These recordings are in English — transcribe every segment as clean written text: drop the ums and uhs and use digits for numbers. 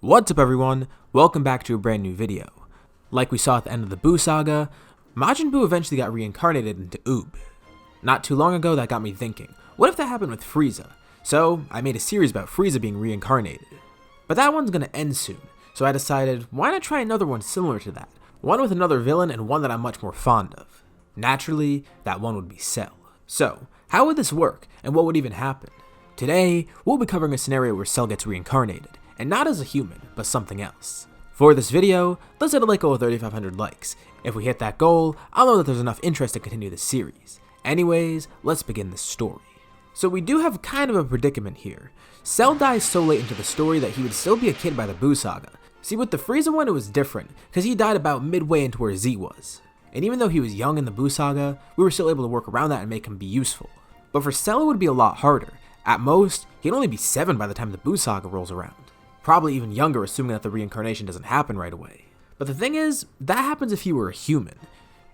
What's up everyone, welcome back to a brand new video. Like we saw at the end of the Buu saga, Majin Buu eventually got reincarnated into Oob. Not too long ago that got me thinking, what if that happened with Frieza? So I made a series about Frieza being reincarnated. But that one's gonna end soon, so I decided why not try another one similar to that, one with another villain and one that I'm much more fond of. Naturally, that one would be Cell. So, how would this work, and what would even happen? Today, we'll be covering a scenario where Cell gets reincarnated, and not as a human, but something else. For this video, let's hit a like goal of 3,500 likes. If we hit that goal, I'll know that there's enough interest to continue this series. Anyways, let's begin this story. So we do have kind of a predicament here. Cell dies so late into the story that he would still be a kid by the Buu saga. See, with the Frieza one it was different, because he died about midway into where Z was. And even though he was young in the Buu saga, we were still able to work around that and make him be useful. But for Cell it would be a lot harder. At most, he'd only be 7 by the time the Buu saga rolls around. Probably even younger, assuming that the reincarnation doesn't happen right away. But the thing is, that happens if he were a human.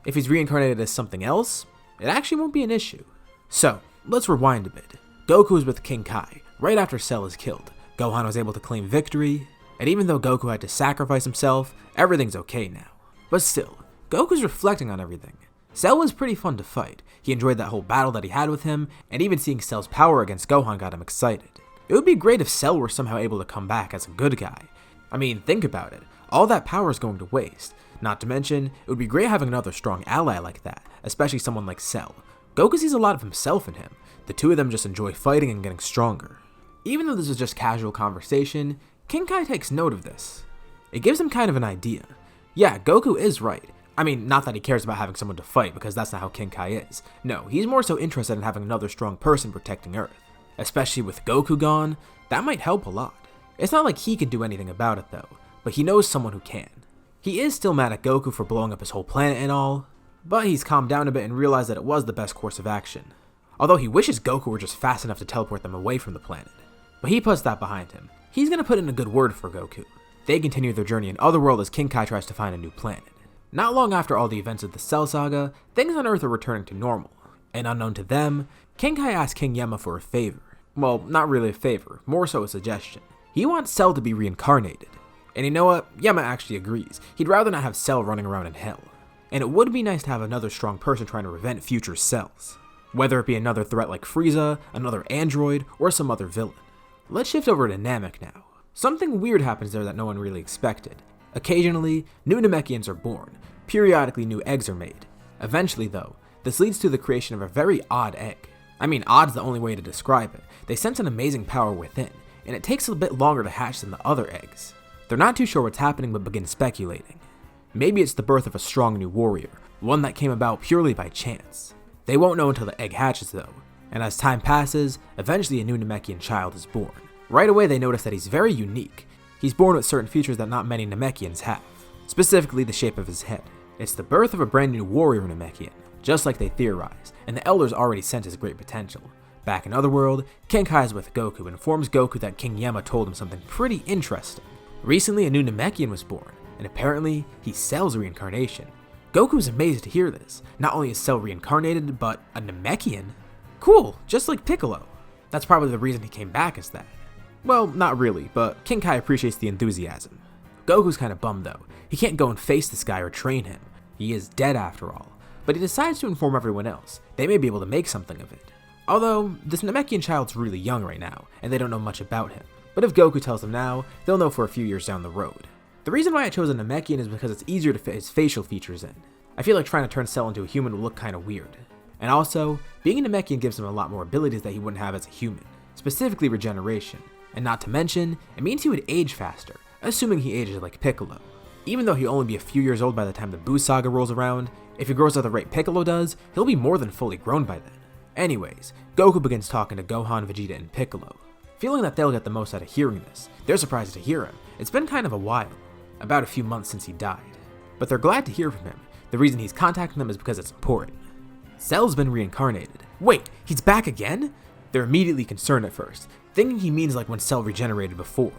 If he's reincarnated as something else, it actually won't be an issue. So, let's rewind a bit. Goku is with King Kai, right after Cell is killed. Gohan was able to claim victory, and even though Goku had to sacrifice himself, everything's okay now. But still, Goku's reflecting on everything. Cell was pretty fun to fight. He enjoyed that whole battle that he had with him, and even seeing Cell's power against Gohan got him excited. It would be great if Cell were somehow able to come back as a good guy. I mean, think about it. All that power is going to waste. Not to mention, it would be great having another strong ally like that, especially someone like Cell. Goku sees a lot of himself in him. The two of them just enjoy fighting and getting stronger. Even though this is just casual conversation, King Kai takes note of this. It gives him kind of an idea. Yeah, Goku is right. I mean, not that he cares about having someone to fight, because that's not how King Kai is. No, he's more so interested in having another strong person protecting Earth. Especially with Goku gone, that might help a lot. It's not like he can do anything about it though, but he knows someone who can. He is still mad at Goku for blowing up his whole planet and all, but he's calmed down a bit and realized that it was the best course of action. Although he wishes Goku were just fast enough to teleport them away from the planet. But he puts that behind him. He's gonna put in a good word for Goku. They continue their journey in Otherworld as King Kai tries to find a new planet. Not long after all the events of the Cell saga, things on Earth are returning to normal. And unknown to them, King Kai asks King Yama for a favor. Well, not really a favor, more so a suggestion. He wants Cell to be reincarnated. And you know what? Yama actually agrees. He'd rather not have Cell running around in hell. And it would be nice to have another strong person trying to prevent future Cells. Whether it be another threat like Frieza, another android, or some other villain. Let's shift over to Namek now. Something weird happens there that no one really expected. Occasionally, new Namekians are born. Periodically, new eggs are made. Eventually though, this leads to the creation of a very odd egg. I mean, odd's the only way to describe it. They sense an amazing power within, and it takes a bit longer to hatch than the other eggs. They're not too sure what's happening but begin speculating. Maybe it's the birth of a strong new warrior, one that came about purely by chance. They won't know until the egg hatches though, and as time passes, eventually a new Namekian child is born. Right away they notice that he's very unique. He's born with certain features that not many Namekians have, specifically the shape of his head. It's the birth of a brand new warrior Namekian, just like they theorized, and the elders already sensed his great potential. Back in Otherworld, King Kai is with Goku and informs Goku that King Yama told him something pretty interesting. Recently a new Namekian was born, and apparently he's Cell's reincarnation. Goku's amazed to hear this. Not only is Cell reincarnated, but a Namekian? Cool, just like Piccolo. That's probably the reason he came back as that. Well, not really, but King Kai appreciates the enthusiasm. Goku's kinda bummed though. He can't go and face this guy or train him. He is dead after all. But he decides to inform everyone else. They may be able to make something of it. Although, this Namekian child's really young right now, and they don't know much about him. But if Goku tells them now, they'll know for a few years down the road. The reason why I chose a Namekian is because it's easier to fit his facial features in. I feel like trying to turn Cell into a human will look kinda weird. And also, being a Namekian gives him a lot more abilities that he wouldn't have as a human. Specifically regeneration. And not to mention, it means he would age faster, assuming he ages like Piccolo. Even though he'll only be a few years old by the time the Buu saga rolls around, if he grows at the rate Piccolo does, he'll be more than fully grown by then. Anyways, Goku begins talking to Gohan, Vegeta, and Piccolo. Feeling that they'll get the most out of hearing this, they're surprised to hear him. It's been kind of a while, about a few months since he died. But they're glad to hear from him. The reason he's contacting them is because it's important. Cell's been reincarnated. Wait, he's back again? They're immediately concerned at first, thinking he means like when Cell regenerated before.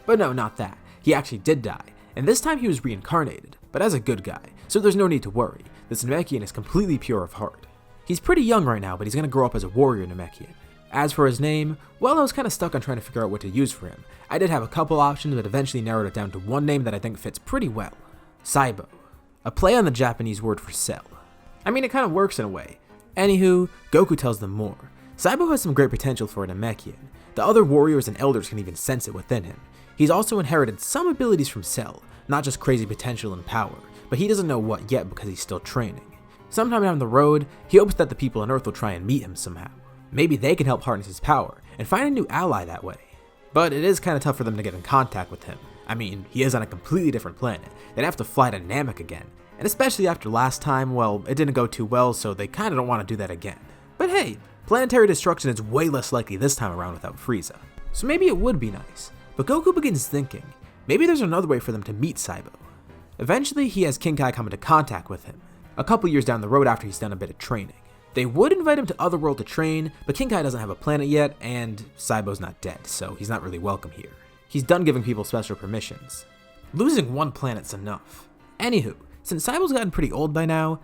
But no, not that. He actually did die, and this time he was reincarnated, but as a good guy, so there's no need to worry. This Namekian is completely pure of heart. He's pretty young right now, but he's gonna grow up as a warrior Namekian. As for his name, well, I was kind of stuck on trying to figure out what to use for him. I did have a couple options, but eventually narrowed it down to one name that I think fits pretty well. Cybo, a play on the Japanese word for cell. I mean, it kind of works in a way. Anywho, Goku tells them more. Cybo has some great potential for a Namekian. The other warriors and elders can even sense it within him. He's also inherited some abilities from Cell, not just crazy potential and power, but he doesn't know what yet because he's still training. Sometime down the road, he hopes that the people on Earth will try and meet him somehow. Maybe they can help harness his power and find a new ally that way. But it is kind of tough for them to get in contact with him. I mean, he is on a completely different planet. They'd have to fly to Namek again. And especially after last time, well, it didn't go too well, so they kind of don't want to do that again. But hey, planetary destruction is way less likely this time around without Frieza. So maybe it would be nice. But Goku begins thinking, maybe there's another way for them to meet Cybo. Eventually, he has King Kai come into contact with him, a couple years down the road after he's done a bit of training. They would invite him to Otherworld to train, but King Kai doesn't have a planet yet, and Cybo's not dead, so he's not really welcome here. He's done giving people special permissions. Losing one planet's enough. Anywho, since Cybo's gotten pretty old by now,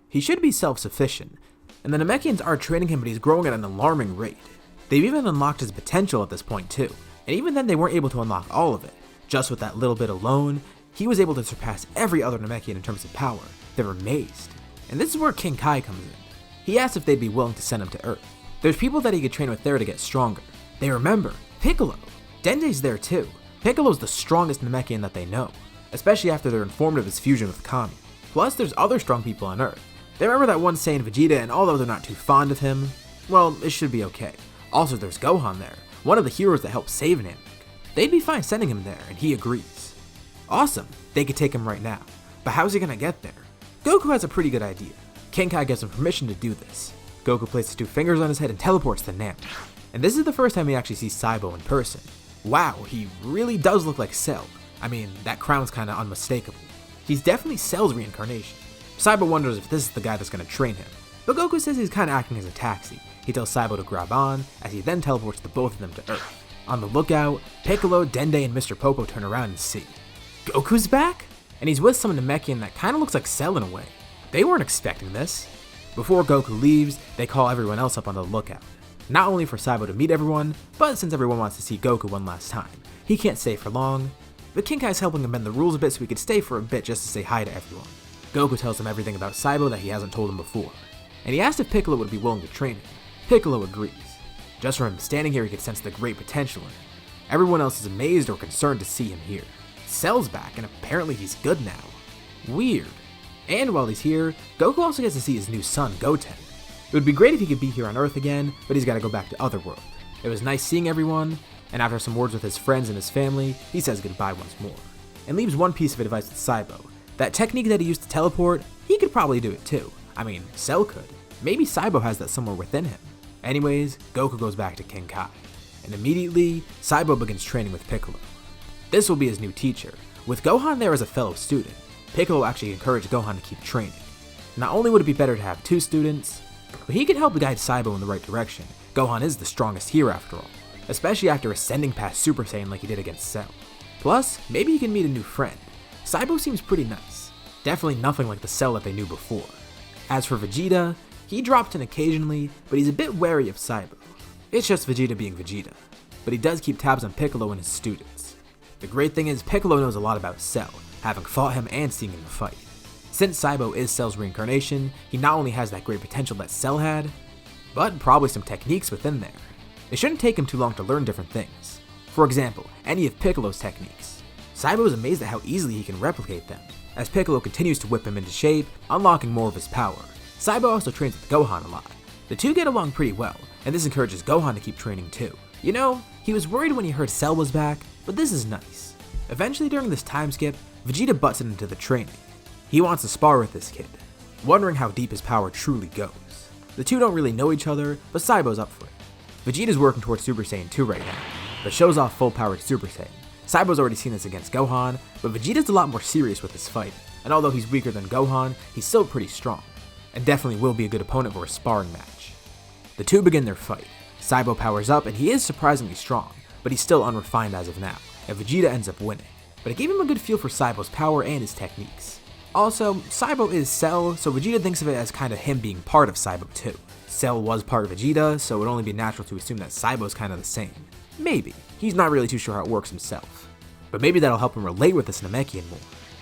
he should be self-sufficient, and the Namekians are training him, but he's growing at an alarming rate. They've even unlocked his potential at this point too, and even then they weren't able to unlock all of it. Just with that little bit alone, he was able to surpass every other Namekian in terms of power. They were amazed. And this is where King Kai comes in. He asked if they'd be willing to send him to Earth. There's people that he could train with there to get stronger. They remember Piccolo. Dende's there too. Piccolo's the strongest Namekian that they know, especially after they're informed of his fusion with Kami. Plus, there's other strong people on Earth. They remember that one Saiyan Vegeta, and although they're not too fond of him, well, it should be okay. Also, there's Gohan there, one of the heroes that helped save Namek. They'd be fine sending him there, and he agrees. Awesome, they could take him right now. But how's he gonna get there? Goku has a pretty good idea. King Kai gives him permission to do this. Goku places 2 fingers on his head and teleports to Namek. And this is the first time we actually see Cybo in person. Wow, he really does look like Cell. I mean, that crown's kinda unmistakable. He's definitely Cell's reincarnation. Cybo wonders if this is the guy that's gonna train him. But Goku says he's kinda acting as a taxi. He tells Cybo to grab on, as he then teleports the both of them to Earth. On the lookout, Piccolo, Dende, and Mr. Popo turn around and see. Goku's back? And he's with some Namekian that kinda looks like Cell in a way. They weren't expecting this. Before Goku leaves, they call everyone else up on the lookout. Not only for Cybo to meet everyone, but since everyone wants to see Goku one last time. He can't stay for long, but King Kai's helping him bend the rules a bit so he could stay for a bit just to say hi to everyone. Goku tells him everything about Cybo that he hasn't told him before, and he asked if Piccolo would be willing to train him. Piccolo agrees. Just from him standing here, he could sense the great potential in him. Everyone else is amazed or concerned to see him here. Cell's back, and apparently he's good now. Weird. And while he's here, Goku also gets to see his new son, Goten. It would be great if he could be here on Earth again, but he's gotta go back to Otherworld. It was nice seeing everyone, and after some words with his friends and his family, he says goodbye once more, and leaves one piece of advice with Cybo. That technique that he used to teleport, he could probably do it too. I mean, Cell could. Maybe Cybo has that somewhere within him. Anyways, Goku goes back to King Kai, and immediately, Cybo begins training with Piccolo. This will be his new teacher. With Gohan there as a fellow student, Piccolo actually encouraged Gohan to keep training. Not only would it be better to have 2 students, but he could help guide Cybo in the right direction. Gohan is the strongest here after all, especially after ascending past Super Saiyan like he did against Cell. Plus, maybe he can meet a new friend. Cybo seems pretty nice. Definitely nothing like the Cell that they knew before. As for Vegeta, he drops in occasionally, but he's a bit wary of Cybo. It's just Vegeta being Vegeta, but he does keep tabs on Piccolo and his students. The great thing is Piccolo knows a lot about Cell, having fought him and seeing him fight. Since Cybo is Cell's reincarnation, he not only has that great potential that Cell had, but probably some techniques within there. It shouldn't take him too long to learn different things. For example, any of Piccolo's techniques. Cybo is amazed at how easily he can replicate them, as Piccolo continues to whip him into shape, unlocking more of his power. Cybo also trains with Gohan a lot. The two get along pretty well, and this encourages Gohan to keep training too. You know, he was worried when he heard Cell was back, but this is nice. Eventually during this time skip, Vegeta butts into the training. He wants to spar with this kid, wondering how deep his power truly goes. The two don't really know each other, but Cybo's up for it. Vegeta's working towards Super Saiyan 2 right now, but shows off full-powered Super Saiyan. Cybo's already seen this against Gohan, but Vegeta's a lot more serious with his fight, and although he's weaker than Gohan, he's still pretty strong, and definitely will be a good opponent for a sparring match. The two begin their fight. Cybo powers up, and he is surprisingly strong, but he's still unrefined as of now, and Vegeta ends up winning. But it gave him a good feel for Cybo's power and his techniques. Also, Cybo is Cell, so Vegeta thinks of it as kind of him being part of Cybo too. Cell was part of Vegeta, so it would only be natural to assume that Cybo's kind of the same. Maybe. He's not really too sure how it works himself. But maybe that'll help him relate with this Namekian more.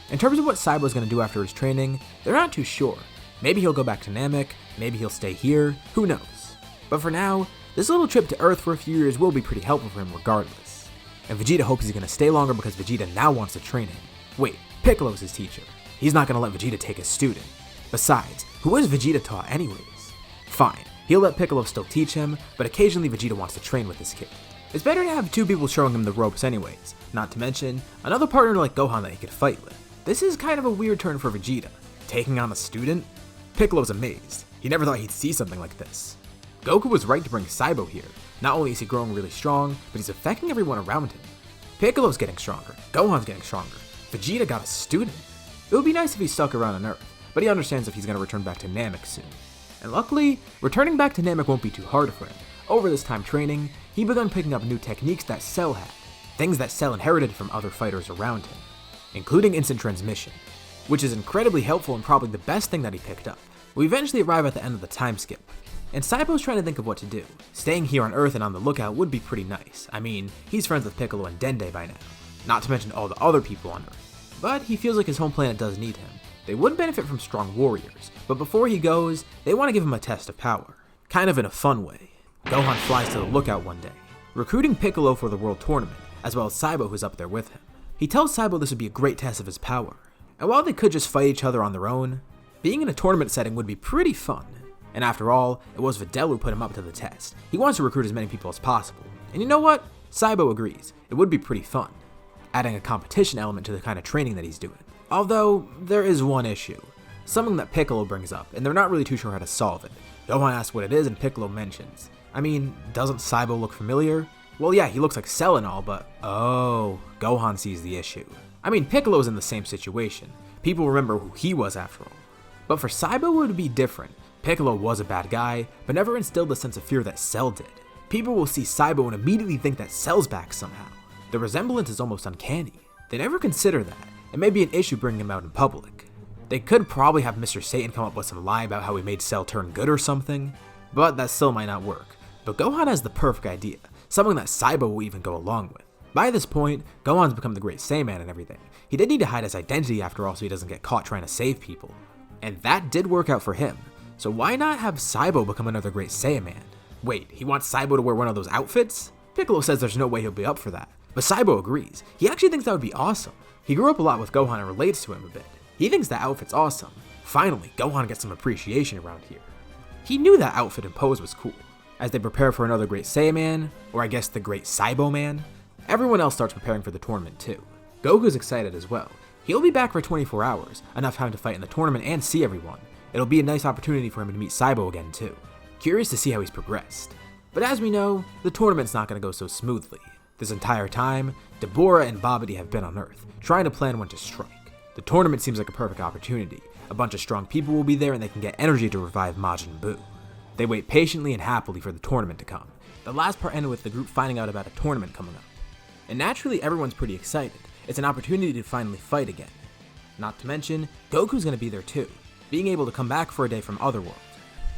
In terms of what Cybo's going to do after his training, they're not too sure. Maybe he'll go back to Namek, maybe he'll stay here, who knows. But for now, this little trip to Earth for a few years will be pretty helpful for him regardless. And Vegeta hopes he's going to stay longer because Vegeta now wants to train him. Wait, Piccolo's his teacher. He's not going to let Vegeta take his student. Besides, who is Vegeta taught anyways? Fine, he'll let Piccolo still teach him, but occasionally Vegeta wants to train with this kid. It's better to have two people showing him the ropes anyways, not to mention another partner like Gohan that he could fight with. This is kind of a weird turn for Vegeta, taking on a student? Piccolo's amazed. He never thought he'd see something like this. Goku was right to bring Cybo here. Not only is he growing really strong, but he's affecting everyone around him. Piccolo's getting stronger, Gohan's getting stronger, Vegeta got a student. It would be nice if he stuck around on Earth, but he understands if he's going to return back to Namek soon. And luckily, returning back to Namek won't be too hard for him. Over this time training, he begun picking up new techniques that Cell had, things that Cell inherited from other fighters around him, including instant transmission, which is incredibly helpful and probably the best thing that he picked up. We eventually arrive at the end of the time skip, and Cybo's trying to think of what to do. Staying here on Earth and on the lookout would be pretty nice. I mean, he's friends with Piccolo and Dende by now, not to mention all the other people on Earth. But he feels like his home planet does need him. They would benefit from strong warriors, but before he goes, they want to give him a test of power, kind of in a fun way. Gohan flies to the lookout one day, recruiting Piccolo for the World Tournament, as well as Cybo who's up there with him. He tells Cybo this would be a great test of his power, and while they could just fight each other on their own, being in a tournament setting would be pretty fun. And after all, it was Videl who put him up to the test. He wants to recruit as many people as possible. And you know what? Cybo agrees. It would be pretty fun, adding a competition element to the kind of training that he's doing. Although, there is one issue. Something that Piccolo brings up, and they're not really too sure how to solve it. Gohan asks what it is, and Piccolo mentions. I mean, doesn't Cybo look familiar? Well, yeah, he looks like Cell and all, but oh, Gohan sees the issue. I mean, Piccolo's in the same situation. People remember who he was after all. But for Cybo, it would be different. Piccolo was a bad guy, but never instilled the sense of fear that Cell did. People will see Cybo and immediately think that Cell's back somehow. The resemblance is almost uncanny. They never consider that. It may be an issue bringing him out in public. They could probably have Mr. Satan come up with some lie about how he made Cell turn good or something, but that still might not work. But Gohan has the perfect idea, something that Cybo will even go along with. By this point, Gohan's become the Great Saiyan and everything. He did need to hide his identity after all so he doesn't get caught trying to save people. And that did work out for him, so why not have Cybo become another Great Saiyan? Wait, he wants Cybo to wear one of those outfits? Piccolo says there's no way he'll be up for that, but Cybo agrees. He actually thinks that would be awesome. He grew up a lot with Gohan and relates to him a bit. He thinks that outfit's awesome. Finally, Gohan gets some appreciation around here. He knew that outfit and pose was cool. As they prepare for another Great Saiyan, or I guess the Great Cybo Man, everyone else starts preparing for the tournament too. Goku's excited as well. He'll be back for 24 hours, enough time to fight in the tournament and see everyone. It'll be a nice opportunity for him to meet Cybo again too. Curious to see how he's progressed. But as we know, the tournament's not going to go so smoothly. This entire time, Deborah and Babidi have been on Earth, trying to plan when to strike. The tournament seems like a perfect opportunity. A bunch of strong people will be there and they can get energy to revive Majin Buu. They wait patiently and happily for the tournament to come. The last part ended with the group finding out about a tournament coming up. And naturally, everyone's pretty excited. It's an opportunity to finally fight again. Not to mention, Goku's going to be there too, being able to come back for a day from Otherworld.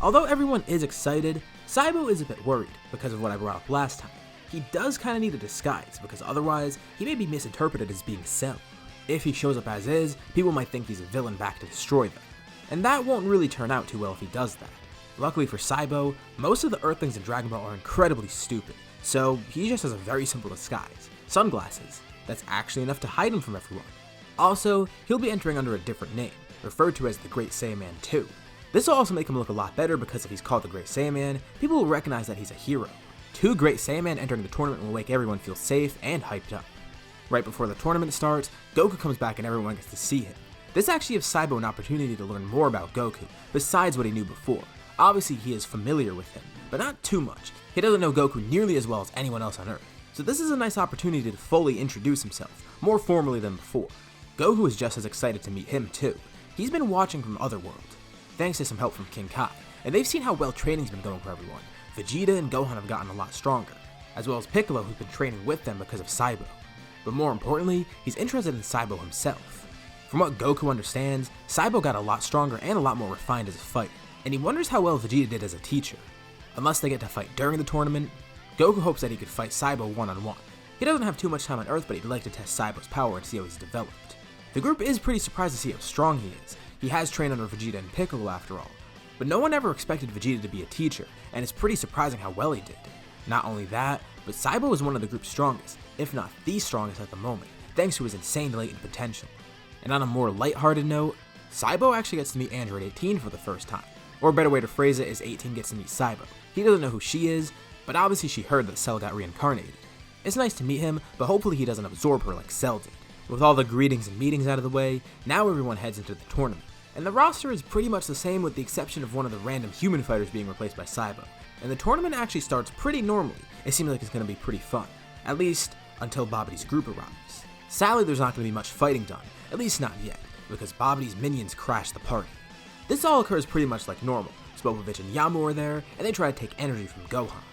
Although everyone is excited, Cybo is a bit worried because of what I brought up last time. He does kind of need a disguise because otherwise, he may be misinterpreted as being Cell. If he shows up as is, people might think he's a villain back to destroy them. And that won't really turn out too well if he does that. Luckily for Cybo, most of the Earthlings in Dragon Ball are incredibly stupid, so he just has a very simple disguise. Sunglasses. That's actually enough to hide him from everyone. Also, he'll be entering under a different name, referred to as the Great Saiyan 2. This will also make him look a lot better because if he's called the Great Saiyan, people will recognize that he's a hero. 2 Great Saiyan entering the tournament will make everyone feel safe and hyped up. Right before the tournament starts, Goku comes back and everyone gets to see him. This actually gives Cybo an opportunity to learn more about Goku, besides what he knew before. Obviously he is familiar with him, but not too much. He doesn't know Goku nearly as well as anyone else on Earth. So this is a nice opportunity to fully introduce himself, more formally than before. Goku is just as excited to meet him too. He's been watching from Otherworld, thanks to some help from King Kai, and they've seen how well training's been going for everyone. Vegeta and Gohan have gotten a lot stronger, as well as Piccolo who's been training with them because of Cybo. But more importantly, he's interested in Cybo himself. From what Goku understands, Cybo got a lot stronger and a lot more refined as a fighter. and he wonders how well Vegeta did as a teacher. Unless they get to fight during the tournament, Goku hopes that he could fight Cybo one-on-one. He doesn't have too much time on Earth, but he'd like to test Cybo's power and see how he's developed. The group is pretty surprised to see how strong he is. He has trained under Vegeta and Piccolo after all. But no one ever expected Vegeta to be a teacher, and it's pretty surprising how well he did. Not only that, but Cybo is one of the group's strongest, if not the strongest at the moment, thanks to his insane latent potential. And on a more lighthearted note, Cybo actually gets to meet Android 18 for the first time. Or a better way to phrase it is 18 gets to meet Cybo. He doesn't know who she is, but obviously she heard that Cell got reincarnated. It's nice to meet him, but hopefully he doesn't absorb her like Cell did. With all the greetings and meetings out of the way, now everyone heads into the tournament. And the roster is pretty much the same with the exception of one of the random human fighters being replaced by Cybo. And the tournament actually starts pretty normally. It seems like it's going to be pretty fun. At least, until Babidi's group arrives. Sadly, there's not going to be much fighting done, at least not yet, because Babidi's minions crash the party. This all occurs pretty much like normal. Spopovich and Yamu are there, and they try to take energy from Gohan.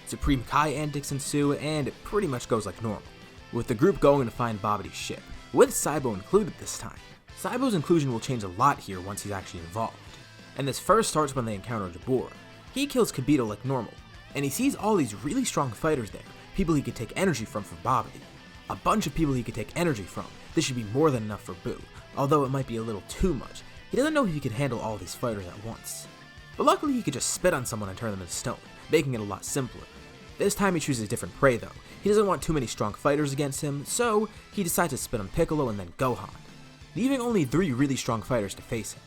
Supreme Kai antics ensue, and it pretty much goes like normal, with the group going to find Babidi's ship, with Cybo included this time. Cybo's inclusion will change a lot here once he's actually involved. And this first starts when they encounter Dabura. He kills Kibito like normal, and he sees all these really strong fighters there, people he could take energy from for Babidi. A bunch of people he could take energy from. This should be more than enough for Boo, although it might be a little too much. He doesn't know if he could handle all these fighters at once. But luckily he could just spit on someone and turn them into stone, making it a lot simpler. This time he chooses a different prey though. He doesn't want too many strong fighters against him, so he decides to spit on Piccolo and then Gohan, leaving only 3 really strong fighters to face him.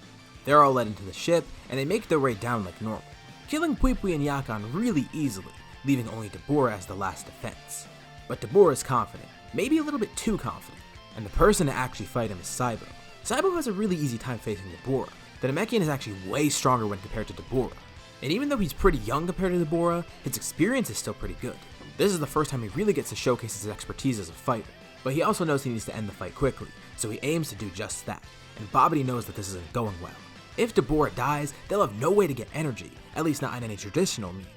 They're all led into the ship, and they make their way down like normal, killing Pui and Yakan really easily, leaving only Dabura as the last defense. But Dabura is confident, maybe a little bit too confident, and the person to actually fight him is Cybo. Cybo has a really easy time facing Dabura. The Namekian is actually way stronger when compared to Dabura, and even though he's pretty young compared to Dabura, his experience is still pretty good. This is the first time he really gets to showcase his expertise as a fighter, but he also knows he needs to end the fight quickly, so he aims to do just that, and Babidi knows that this isn't going well. If Dabura dies, they'll have no way to get energy, at least not in any traditional means.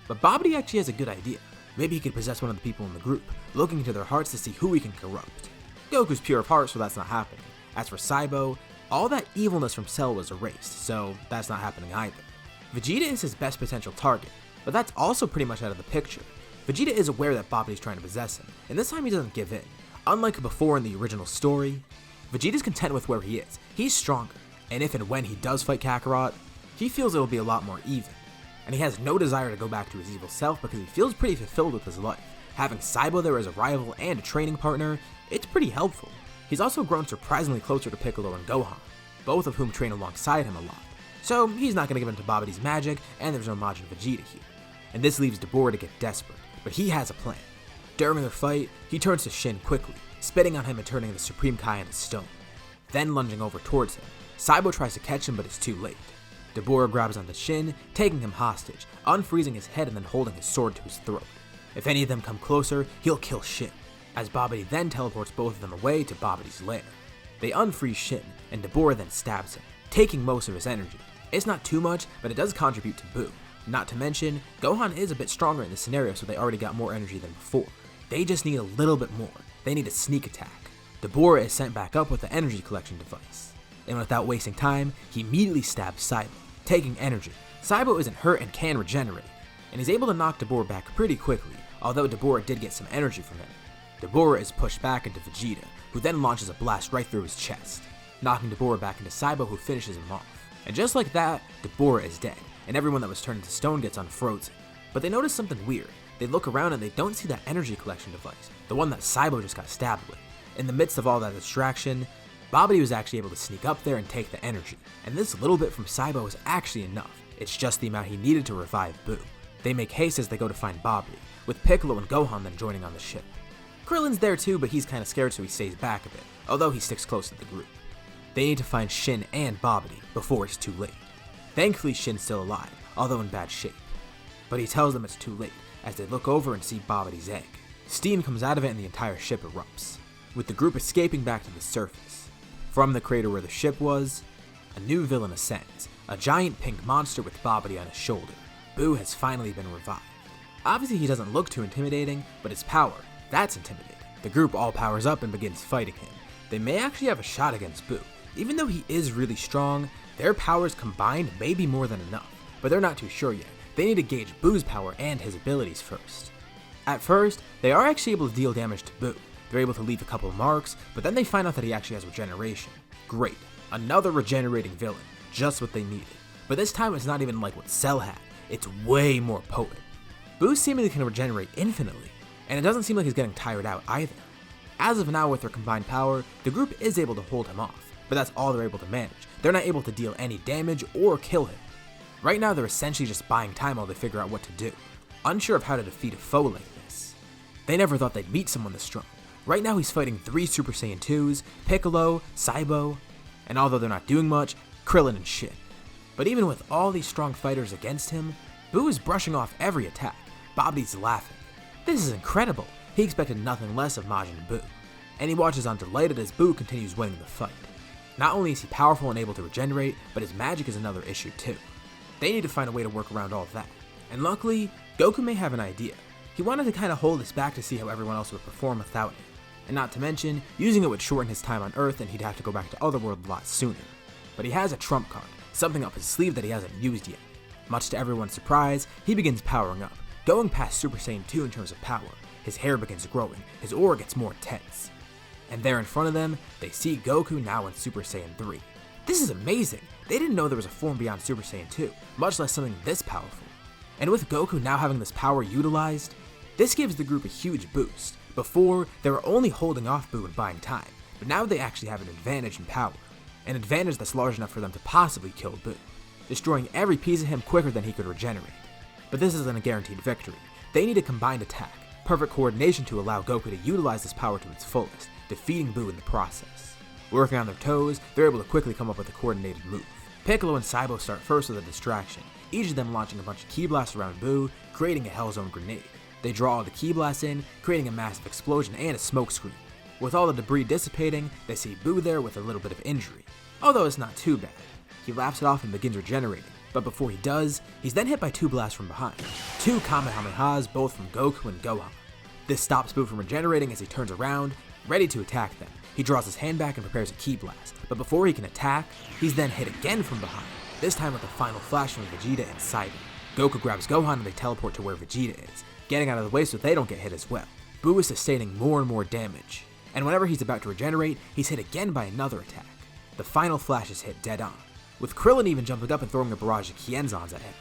But Babidi actually has a good idea. Maybe he could possess one of the people in the group, looking into their hearts to see who he can corrupt. Goku's pure of heart, so that's not happening. As for Cybo, all that evilness from Cell was erased, so that's not happening either. Vegeta is his best potential target, but that's also pretty much out of the picture. Vegeta is aware that Babidi's trying to possess him, and this time he doesn't give in. Unlike before in the original story, Vegeta's content with where he is. He's stronger, and if and when he does fight Kakarot, he feels it'll be a lot more even. And he has no desire to go back to his evil self because he feels pretty fulfilled with his life. Having Cybo there as a rival and a training partner, it's pretty helpful. He's also grown surprisingly closer to Piccolo and Gohan, both of whom train alongside him a lot. So he's not going to give in to Babidi's magic, and there's no Majin Vegeta here. And this leaves Dabura to get desperate, but he has a plan. During their fight, he turns to Shin quickly, spitting on him and turning the Supreme Kai into stone. Then lunging over towards him, Cybo tries to catch him but it's too late. Dabura grabs onto Shin, taking him hostage, unfreezing his head and then holding his sword to his throat. If any of them come closer, he'll kill Shin, as Babidi then teleports both of them away to Babidi's lair. They unfreeze Shin, and Dabura then stabs him, taking most of his energy. It's not too much, but it does contribute to Boo. Not to mention, Gohan is a bit stronger in this scenario, so they already got more energy than before. They just need a little bit more. They need a sneak attack. Dabura is sent back up with the energy collection device. And without wasting time, he immediately stabs Cybo, taking energy. Cybo isn't hurt and can regenerate, and he's able to knock Dabura back pretty quickly, although Dabura did get some energy from him. Dabura is pushed back into Vegeta, who then launches a blast right through his chest, knocking Dabura back into Cybo, who finishes him off. And just like that, Dabura is dead, and everyone that was turned into stone gets unfrozen. But they notice something weird. They look around and they don't see that energy collection device, the one that Cybo just got stabbed with. In the midst of all that distraction, Babidi was actually able to sneak up there and take the energy, and this little bit from Cybo is actually enough. It's just the amount he needed to revive Boo. They make haste as they go to find Babidi, with Piccolo and Gohan then joining on the ship. Krillin's there too, but he's kinda scared so he stays back a bit, although he sticks close to the group. They need to find Shin and Babidi before it's too late. Thankfully Shin's still alive, although in bad shape. But he tells them it's too late, as they look over and see Babidi's egg. Steam comes out of it and the entire ship erupts, with the group escaping back to the surface. From the crater where the ship was, a new villain ascends, a giant pink monster with Babidi on his shoulder. Boo has finally been revived. Obviously he doesn't look too intimidating, but his power, that's intimidating. The group all powers up and begins fighting him. They may actually have a shot against Boo. Even though he is really strong, Their powers combined may be more than enough, but they're not too sure yet. They need to gauge Boo's power and his abilities first. At first, they are actually able to deal damage to Boo. They're able to leave a couple marks, but then they find out that he actually has regeneration. Great, another regenerating villain, just what they needed. But this time it's not even like what Cell had, it's way more potent. Boo seemingly can regenerate infinitely, and it doesn't seem like he's getting tired out either. As of now, with their combined power, the group is able to hold him off, but that's all they're able to manage. They're not able to deal any damage or kill him. Right now they're essentially just buying time while they figure out what to do, unsure of how to defeat a foe like this. They never thought they'd meet someone this strong. Right now he's fighting 3 Super Saiyan 2s, Piccolo, Cybo, and although they're not doing much, Krillin and Shin. But even with all these strong fighters against him, Boo is brushing off every attack. Bobity's laughing. This is incredible. He expected nothing less of Majin Buu, and he watches on delighted as Boo continues winning the fight. Not only is he powerful and able to regenerate, but his magic is another issue too. They need to find a way to work around all of that. And luckily, Goku may have an idea. He wanted to kind of hold this back to see how everyone else would perform without it. And not to mention, using it would shorten his time on Earth and he'd have to go back to Otherworld a lot sooner. But he has a trump card, something up his sleeve that he hasn't used yet. Much to everyone's surprise, he begins powering up, going past Super Saiyan 2 in terms of power. His hair begins growing, his aura gets more intense. And there in front of them, they see Goku now in Super Saiyan 3. This is amazing! They didn't know there was a form beyond Super Saiyan 2, much less something this powerful. And with Goku now having this power utilized, this gives the group a huge boost. Before, they were only holding off Boo and buying time, but now they actually have an advantage in power. An advantage that's large enough for them to possibly kill Boo, destroying every piece of him quicker than he could regenerate. But this isn't a guaranteed victory. They need a combined attack, perfect coordination to allow Goku to utilize this power to its fullest, defeating Boo in the process. Working on their toes, they're able to quickly come up with a coordinated move. Piccolo and Cybo start first with a distraction, each of them launching a bunch of ki blasts around Boo, creating a Hellzone grenade. They draw all the ki blasts in, creating a massive explosion and a smoke screen. With all the debris dissipating, they see Boo there with a little bit of injury, although it's not too bad. He laps it off and begins regenerating, but before he does, he's then hit by 2 blasts from behind. 2 Kamehamehas, both from Goku and Gohan. This stops Boo from regenerating as he turns around, ready to attack them. He draws his hand back and prepares a ki blast, but before he can attack, he's then hit again from behind, this time with a final flash from Vegeta and Cybo. Goku grabs Gohan and they teleport to where Vegeta is, getting out of the way so they don't get hit as well. Boo is sustaining more and more damage, and whenever he's about to regenerate, he's hit again by another attack. The final flash is hit dead on, with Krillin even jumping up and throwing a barrage of Kienzons at him,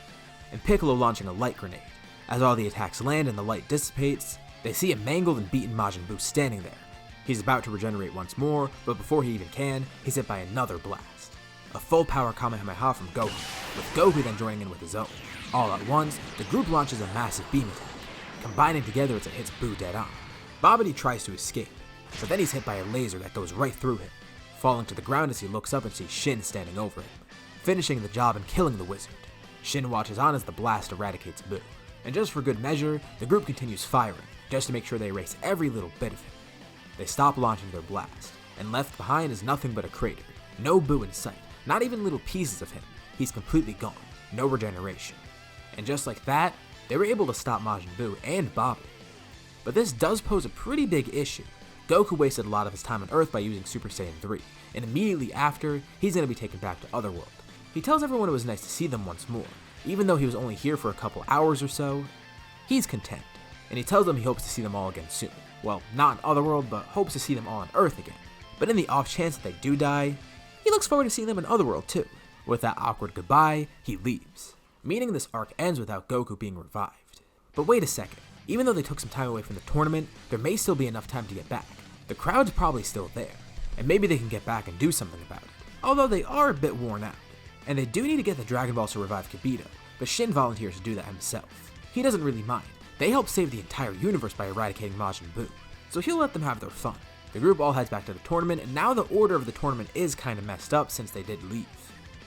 and Piccolo launching a light grenade. As all the attacks land and the light dissipates, they see a mangled and beaten Majin Buu standing there. He's about to regenerate once more, but before he even can, he's hit by another blast. A full power Kamehameha from Gohan, with Goku then joining in with his own. All at once, the group launches a massive beam attack, combining together as it hits Boo dead on. Babidi tries to escape, but then he's hit by a laser that goes right through him, falling to the ground as he looks up and sees Shin standing over him, finishing the job and killing the wizard. Shin watches on as the blast eradicates Boo, and just for good measure, the group continues firing, just to make sure they erase every little bit of him. They stop launching their blast, and left behind is nothing but a crater. No Boo in sight, not even little pieces of him. He's completely gone, no regeneration. And just like that, they were able to stop Majin Buu and Babidi. But this does pose a pretty big issue. Goku wasted a lot of his time on Earth by using Super Saiyan 3, and immediately after, he's going to be taken back to Otherworld. He tells everyone it was nice to see them once more, even though he was only here for a couple hours or so. He's content, and he tells them he hopes to see them all again soon. Well, not in Otherworld, but hopes to see them all on Earth again. But in the off chance that they do die, he looks forward to seeing them in Otherworld too. With that awkward goodbye, he leaves, meaning this arc ends without Goku being revived. But wait a second, even though they took some time away from the tournament, there may still be enough time to get back. The crowd's probably still there, and maybe they can get back and do something about it. Although they are a bit worn out, and they do need to get the Dragon Balls to revive Kibito, but Shin volunteers to do that himself. He doesn't really mind. They help save the entire universe by eradicating Majin Buu, so he'll let them have their fun. The group all heads back to the tournament, and now the order of the tournament is kinda messed up since they did leave.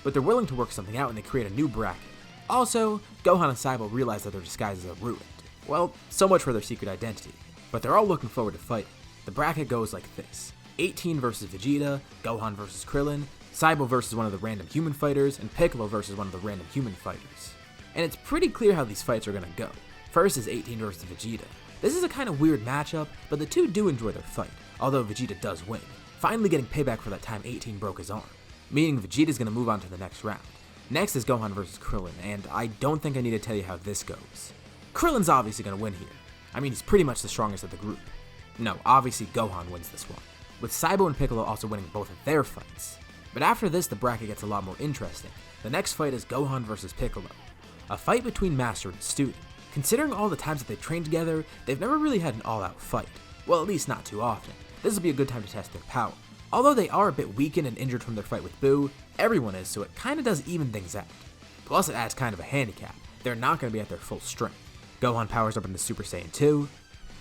But they're willing to work something out and they create a new bracket. Also, Gohan and Cybo realize that their disguises are ruined. Well, so much for their secret identity, but they're all looking forward to fighting. The bracket goes like this: 18 versus Vegeta, Gohan versus Krillin, Cybo versus one of the random human fighters, and Piccolo versus one of the random human fighters. And it's pretty clear how these fights are gonna go. First is 18 versus Vegeta. This is a kind of weird matchup, but the two do enjoy their fight, although Vegeta does win, finally getting payback for that time 18 broke his arm. meaning Vegeta's gonna move on to the next round. Next is Gohan versus Krillin, and I don't think I need to tell you how this goes. Krillin's obviously gonna win here. I mean, he's pretty much the strongest of the group. No, obviously Gohan wins this one, with Cybo and Piccolo also winning both of their fights. But after this, the bracket gets a lot more interesting. The next fight is Gohan versus Piccolo, a fight between master and student. Considering all the times that they've trained together, they've never really had an all-out fight. Well, at least not too often. This will be a good time to test their power. Although they are a bit weakened and injured from their fight with Boo, everyone is, so it kinda does even things out. Plus it adds kind of a handicap. They're not gonna be at their full strength. Gohan powers up into Super Saiyan 2,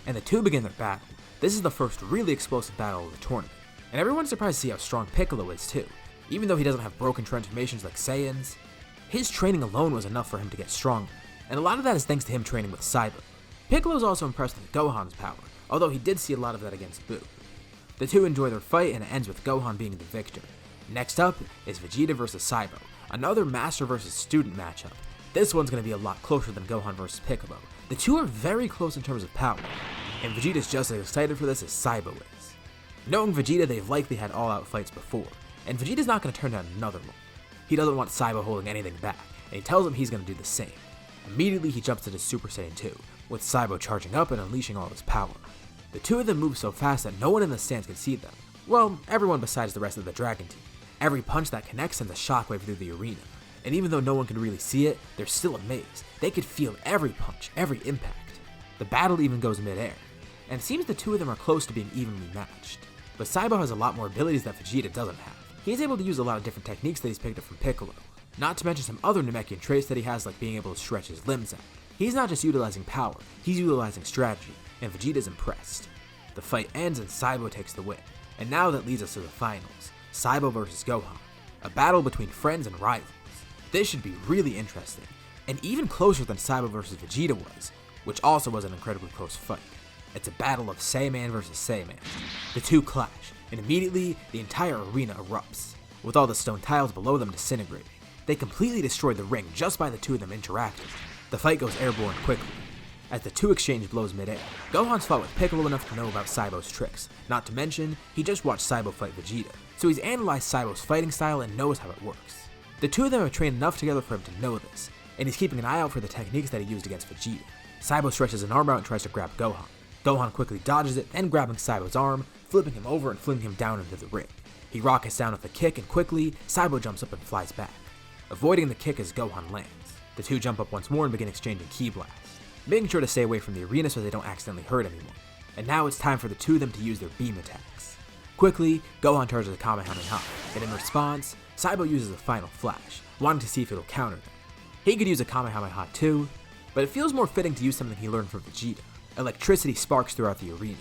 and the two begin their battle. This is the first really explosive battle of the tournament, and everyone's surprised to see how strong Piccolo is too. Even though he doesn't have broken transformations like Saiyans, his training alone was enough for him to get stronger, and a lot of that is thanks to him training with Cybo. Piccolo's also impressed with Gohan's power, although he did see a lot of that against Boo. The two enjoy their fight and it ends with Gohan being the victor. Next up is Vegeta versus Cybo, another master versus student matchup. This one's going to be a lot closer than Gohan versus Piccolo. The two are very close in terms of power, and Vegeta's just as excited for this as Cybo is. Knowing Vegeta, they've likely had all-out fights before, and Vegeta's not going to turn down another one. He doesn't want Cybo holding anything back, and he tells him he's going to do the same. Immediately he jumps into Super Saiyan 2, with Cybo charging up and unleashing all his power. The two of them move so fast that no one in the stands can see them. Well, everyone besides the rest of the Dragon Team. Every punch that connects sends a shockwave through the arena, and even though no one can really see it, they're still amazed. They could feel every punch, every impact. The battle even goes mid-air, and it seems the two of them are close to being evenly matched. But Cybo has a lot more abilities that Vegeta doesn't have. He's able to use a lot of different techniques that he's picked up from Piccolo, not to mention some other Namekian traits that he has, like being able to stretch his limbs out. He's not just utilizing power, he's utilizing strategy, and Vegeta's impressed. The fight ends and Cybo takes the win, and now that leads us to the finals, Cybo versus Gohan, a battle between friends and rivals. This should be really interesting, and even closer than Cybo versus Vegeta was, which also was an incredibly close fight. It's a battle of Saiyan versus Saiyan. The two clash, and immediately the entire arena erupts, with all the stone tiles below them disintegrating. They completely destroy the ring just by the two of them interacting. The fight goes airborne quickly, as the two exchange blows mid-air. Gohan's fought with Piccolo enough to know about Cybo's tricks, not to mention, he just watched Cybo fight Vegeta, so he's analyzed Cybo's fighting style and knows how it works. The two of them have trained enough together for him to know this, and he's keeping an eye out for the techniques that he used against Vegeta. Cybo stretches an arm out and tries to grab Gohan. Gohan quickly dodges it, then grabbing Cybo's arm, flipping him over and flinging him down into the ring. He rockets down with a kick and quickly, Cybo jumps up and flies back. Avoiding the kick as Gohan lands. The two jump up once more and begin exchanging ki blasts, making sure to stay away from the arena so they don't accidentally hurt anyone. And now it's time for the two of them to use their beam attacks. Quickly, Gohan charges a Kamehameha, and in response, Cybo uses a final flash, wanting to see if it'll counter them. He could use a Kamehameha too, but it feels more fitting to use something he learned from Vegeta. Electricity sparks throughout the arena.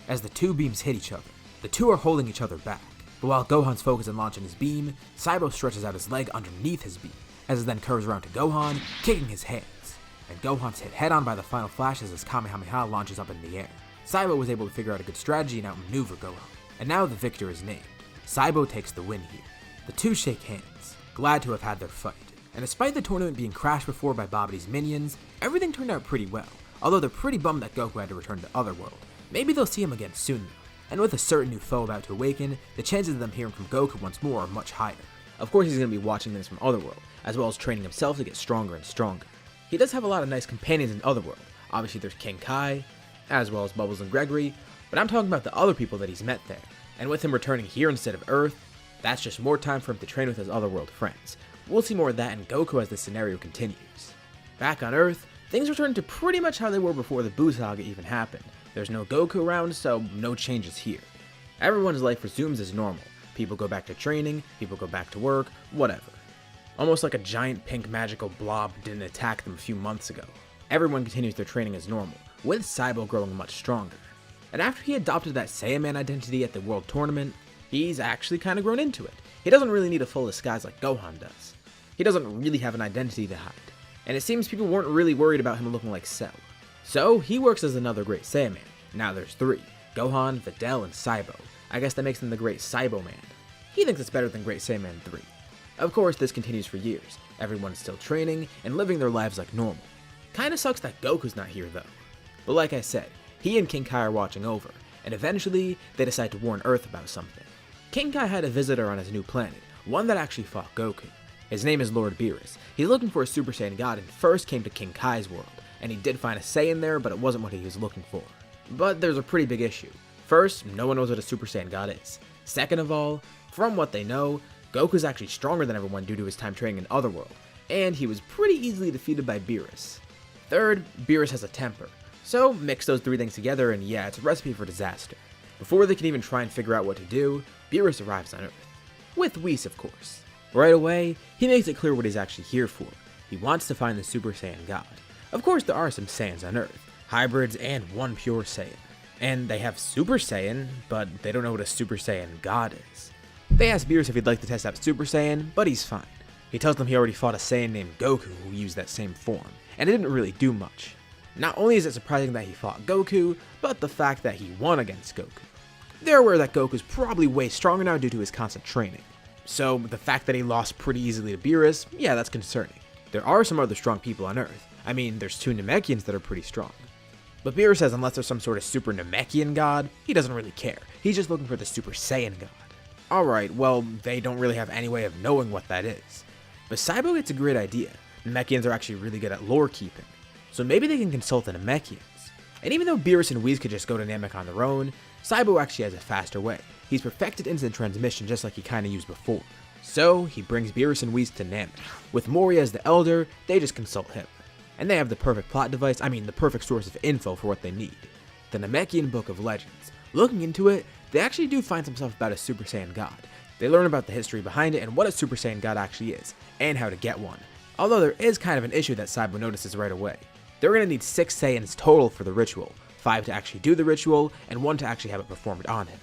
As the two beams hit each other, the two are holding each other back. But while Gohan's focused on launching his beam, Cybo stretches out his leg underneath his beam, as it then curves around to Gohan, kicking his hands. And Gohan's hit head on by the final flash as his Kamehameha launches up in the air. Cybo was able to figure out a good strategy and outmaneuver Gohan. And now the victor is named. Cybo takes the win here. The two shake hands, glad to have had their fight. And despite the tournament being crashed before by Babidi's minions, everything turned out pretty well. Although they're pretty bummed that Goku had to return to Otherworld. Maybe they'll see him again soon though. And with a certain new foe about to awaken, the chances of them hearing from Goku once more are much higher. Of course he's going to be watching this from Otherworld, as well as training himself to get stronger and stronger. He does have a lot of nice companions in Otherworld. Obviously there's King Kai, as well as Bubbles and Gregory, but I'm talking about the other people that he's met there. And with him returning here instead of Earth, that's just more time for him to train with his Otherworld friends. We'll see more of that in Goku as the scenario continues. Back on Earth, things return to pretty much how they were before the Buu Saga even happened. There's no Goku around, so no changes here. Everyone's life resumes as normal. People go back to training, people go back to work, whatever. Almost like a giant pink magical blob didn't attack them a few months ago. Everyone continues their training as normal, with Cybo growing much stronger. And after he adopted that Saiyan identity at the World Tournament, he's actually kind of grown into it. He doesn't really need a full disguise like Gohan does. He doesn't really have an identity to hide. And it seems people weren't really worried about him looking like Cell. So he works as another great Saiyan. Now there's three, Gohan, Videl, and Cybo. I guess that makes him the Great Cybo Man. He thinks it's better than Great Saiyan 3. Of course, this continues for years. Everyone's still training and living their lives like normal. Kinda sucks that Goku's not here though. But like I said, he and King Kai are watching over, and eventually they decide to warn Earth about something. King Kai had a visitor on his new planet, one that actually fought Goku. His name is Lord Beerus. He's looking for a Super Saiyan God and first came to King Kai's world, and he did find a Saiyan there, but it wasn't what he was looking for. But there's a pretty big issue. First, no one knows what a Super Saiyan God is. Second of all, from what they know, Goku's actually stronger than everyone due to his time training in Otherworld, and he was pretty easily defeated by Beerus. Third, Beerus has a temper. So mix those three things together and yeah, it's a recipe for disaster. Before they can even try and figure out what to do, Beerus arrives on Earth. With Whis, of course. Right away, he makes it clear what he's actually here for. He wants to find the Super Saiyan God. Of course there are some Saiyans on Earth, hybrids and one pure Saiyan. And they have Super Saiyan, but they don't know what a Super Saiyan God is. They ask Beerus if he'd like to test out Super Saiyan, but he's fine. He tells them he already fought a Saiyan named Goku who used that same form, and it didn't really do much. Not only is it surprising that he fought Goku, but the fact that he won against Goku. They're aware that Goku's probably way stronger now due to his constant training. So the fact that he lost pretty easily to Beerus, yeah, that's concerning. There are some other strong people on Earth. I mean, there's 2 Namekians that are pretty strong. But Beerus says unless there's some sort of Super Namekian God, he doesn't really care. He's just looking for the Super Saiyan God. Alright, well, they don't really have any way of knowing what that is. But Cybo gets a great idea. Namekians are actually really good at lore keeping. So maybe they can consult the Namekians. And even though Beerus and Whis could just go to Namek on their own, Cybo actually has a faster way. He's perfected instant transmission just like he kinda used before. So he brings Beerus and Whis to Namek. With Mori as the Elder, they just consult him. And they have the perfect plot device, the perfect source of info for what they need. The Namekian Book of Legends. Looking into it, they actually do find some stuff about a Super Saiyan God. They learn about the history behind it and what a Super Saiyan God actually is, and how to get one. Although there is kind of an issue that Cybo notices right away. They're going to need 6 Saiyans total for the ritual, 5 to actually do the ritual, and 1 to actually have it performed on him.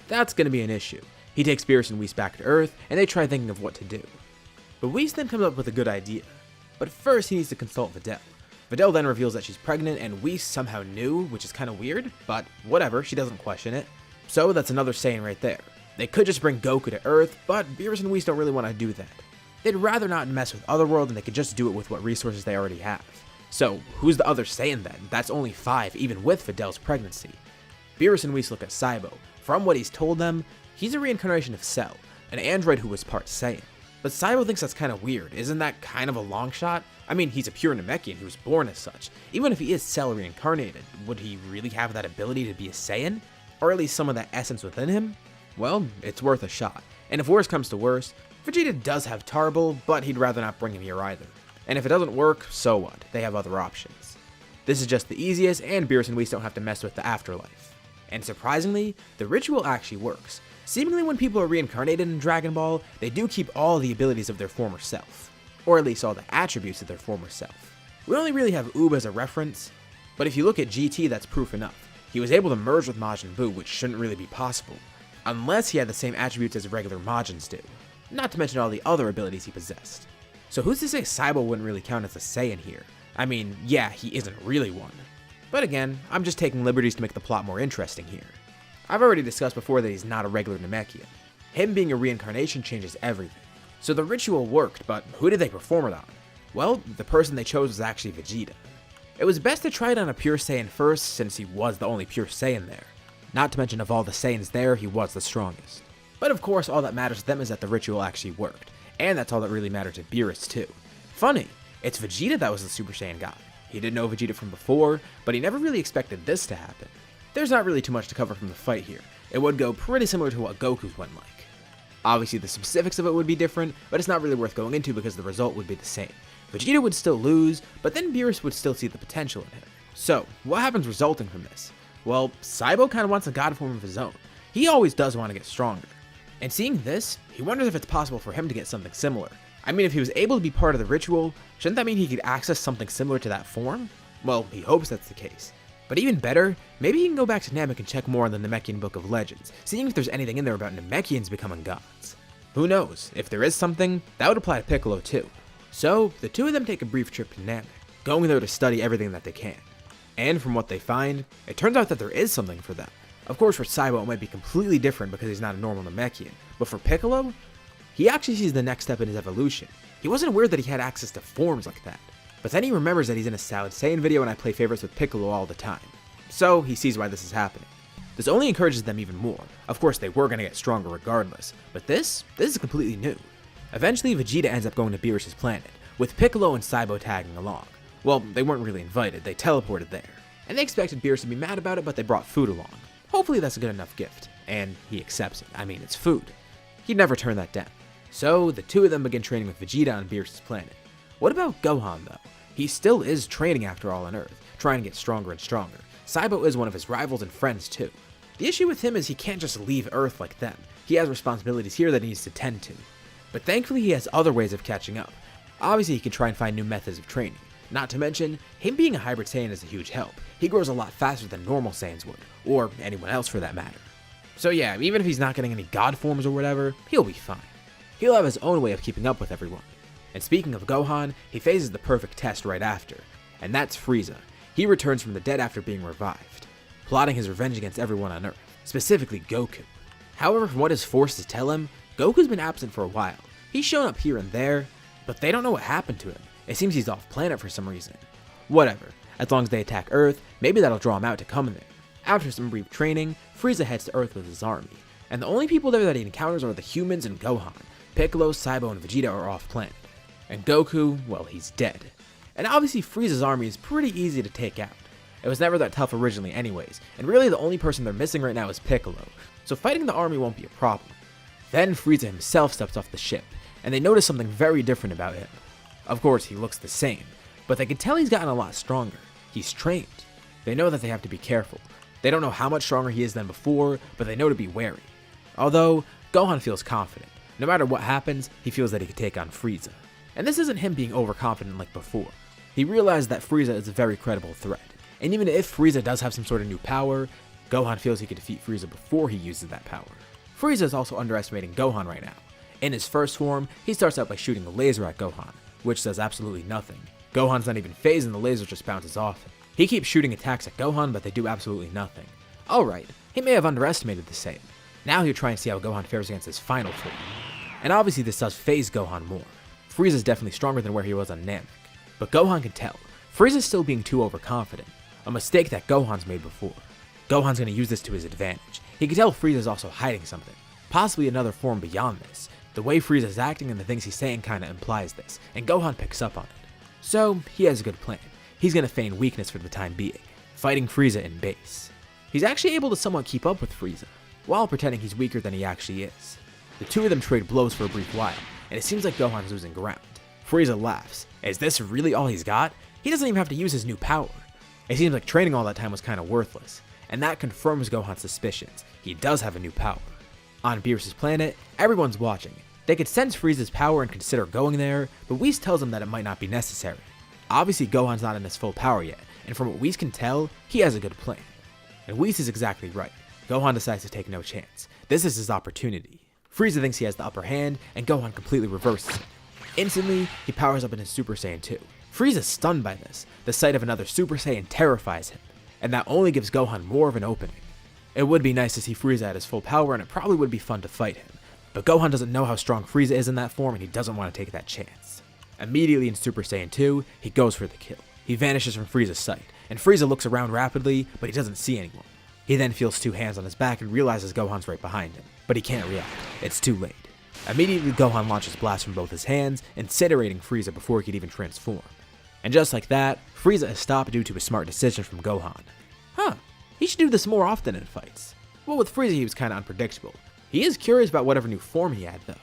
That's going to be an issue. He takes Beerus and Whis back to Earth, and they try thinking of what to do. But Whis then comes up with a good idea. But first he needs to consult Videl. Videl then reveals that she's pregnant and Whis somehow knew, which is kind of weird, but whatever, she doesn't question it. So that's another Saiyan right there. They could just bring Goku to Earth, but Beerus and Whis don't really want to do that. They'd rather not mess with Otherworld and they could just do it with what resources they already have. So who's the other Saiyan then? That's only 5, even with Videl's pregnancy. Beerus and Whis look at Cybo. From what he's told them, he's a reincarnation of Cell, an android who was part Saiyan. But Cybo thinks that's kind of weird. Isn't that kind of a long shot? I mean, he's a pure Namekian who was born as such. Even if he is Cell reincarnated, would he really have that ability to be a Saiyan? Or at least some of that essence within him? Well, it's worth a shot. And if worse comes to worse, Vegeta does have Tarble, but he'd rather not bring him here either. And if it doesn't work, so what? They have other options. This is just the easiest, and Beerus and Whis don't have to mess with the afterlife. And surprisingly, the ritual actually works. Seemingly when people are reincarnated in Dragon Ball, they do keep all the abilities of their former self. Or at least all the attributes of their former self. We only really have Oob as a reference, but if you look at GT, that's proof enough. He was able to merge with Majin Buu, which shouldn't really be possible. Unless he had the same attributes as regular Majins do. Not to mention all the other abilities he possessed. So who's to say Cybo wouldn't really count as a Saiyan here? I mean, yeah, he isn't really one. But again, I'm just taking liberties to make the plot more interesting here. I've already discussed before that he's not a regular Namekian. Him being a reincarnation changes everything. So the ritual worked, but who did they perform it on? Well, the person they chose was actually Vegeta. It was best to try it on a pure Saiyan first, since he was the only pure Saiyan there. Not to mention of all the Saiyans there, he was the strongest. But of course, all that matters to them is that the ritual actually worked. And that's all that really mattered to Beerus too. Funny, it's Vegeta that was the Super Saiyan God. He didn't know Vegeta from before, but he never really expected this to happen. There's not really too much to cover from the fight here. It would go pretty similar to what Goku's went like. Obviously the specifics of it would be different, but it's not really worth going into because the result would be the same. Vegeta would still lose, but then Beerus would still see the potential in him. So, what happens resulting from this? Well, Cybo kind of wants a god form of his own. He always does want to get stronger. And seeing this, he wonders if it's possible for him to get something similar. I mean, if he was able to be part of the ritual, shouldn't that mean he could access something similar to that form? Well, he hopes that's the case. But even better, maybe he can go back to Namek and check more on the Namekian Book of Legends, seeing if there's anything in there about Namekians becoming gods. Who knows, if there is something, that would apply to Piccolo too. So, the two of them take a brief trip to Namek, going there to study everything that they can. And from what they find, it turns out that there is something for them. Of course for Cybo it might be completely different because he's not a normal Namekian, but for Piccolo, he actually sees the next step in his evolution. He wasn't aware that he had access to forms like that. But then he remembers that he's in a Salad Saiyan video and I play favorites with Piccolo all the time. So he sees why this is happening. This only encourages them even more. Of course, they were going to get stronger regardless, but this is completely new. Eventually, Vegeta ends up going to Beerus' planet, with Piccolo and Cybo tagging along. Well, they weren't really invited, they teleported there. And they expected Beerus to be mad about it, but they brought food along. Hopefully that's a good enough gift. And he accepts it. I mean, it's food. He'd never turn that down. So, the two of them begin training with Vegeta on Beerus' planet. What about Gohan, though? He still is training after all on Earth, trying to get stronger and stronger. Cybo is one of his rivals and friends, too. The issue with him is he can't just leave Earth like them. He has responsibilities here that he needs to tend to. But thankfully he has other ways of catching up. Obviously he can try and find new methods of training. Not to mention, him being a hybrid Saiyan is a huge help. He grows a lot faster than normal Saiyans would, or anyone else for that matter. So yeah, even if he's not getting any god forms or whatever, he'll be fine. He'll have his own way of keeping up with everyone. And speaking of Gohan, he faces the perfect test right after, and that's Frieza. He returns from the dead after being revived, plotting his revenge against everyone on Earth, specifically Goku. However, from what his forces tell him, Goku's been absent for a while. He's shown up here and there, but they don't know what happened to him. It seems he's off planet for some reason. Whatever, as long as they attack Earth, maybe that'll draw him out to come there. After some brief training, Frieza heads to Earth with his army, and the only people there that he encounters are the humans and Gohan. Piccolo, Cybo, and Vegeta are off planet. And Goku, well, he's dead. And obviously Frieza's army is pretty easy to take out. It was never that tough originally anyways, and really the only person they're missing right now is Piccolo, so fighting the army won't be a problem. Then Frieza himself steps off the ship, and they notice something very different about him. Of course, he looks the same, but they can tell he's gotten a lot stronger. He's trained. They know that they have to be careful. They don't know how much stronger he is than before, but they know to be wary. Although, Gohan feels confident. No matter what happens, he feels that he can take on Frieza. And this isn't him being overconfident like before. He realized that Frieza is a very credible threat. And even if Frieza does have some sort of new power, Gohan feels he can defeat Frieza before he uses that power. Frieza is also underestimating Gohan right now. In his first form, he starts out by shooting a laser at Gohan, which does absolutely nothing. Gohan's not even phased and the laser just bounces off him. He keeps shooting attacks at Gohan, but they do absolutely nothing. Alright, he may have underestimated the Saiyan. Now he'll try and see how Gohan fares against his final form. And obviously this does phase Gohan more. Frieza's definitely stronger than where he was on Namek. But Gohan can tell, Frieza's still being too overconfident, a mistake that Gohan's made before. Gohan's going to use this to his advantage. He can tell Frieza's also hiding something, possibly another form beyond this. The way Frieza's acting and the things he's saying kinda implies this, and Gohan picks up on it. So, he has a good plan. He's going to feign weakness for the time being, fighting Frieza in base. He's actually able to somewhat keep up with Frieza, while pretending he's weaker than he actually is. The two of them trade blows for a brief while, and it seems like Gohan's losing ground. Frieza laughs. Is this really all he's got? He doesn't even have to use his new power. It seems like training all that time was kinda worthless, and that confirms Gohan's suspicions. He does have a new power. On Beerus' planet, everyone's watching. They could sense Frieza's power and consider going there, but Whis tells them that it might not be necessary. Obviously Gohan's not in his full power yet, and from what Whis can tell, he has a good plan. And Whis is exactly right. Gohan decides to take no chance. This is his opportunity. Frieza thinks he has the upper hand, and Gohan completely reverses it. Instantly, he powers up into Super Saiyan 2. Frieza's stunned by this. The sight of another Super Saiyan terrifies him, and that only gives Gohan more of an opening. It would be nice to see Frieza at his full power, and it probably would be fun to fight him. But Gohan doesn't know how strong Frieza is in that form, and he doesn't want to take that chance. Immediately in Super Saiyan 2, he goes for the kill. He vanishes from Frieza's sight, and Frieza looks around rapidly, but he doesn't see anyone. He then feels two hands on his back and realizes Gohan's right behind him, but he can't react. It's too late. Immediately Gohan launches blasts from both his hands, incinerating Frieza before he could even transform. And just like that, Frieza is stopped due to a smart decision from Gohan. He should do this more often in fights. Well, with Frieza he was kinda unpredictable. He is curious about whatever new form he had though.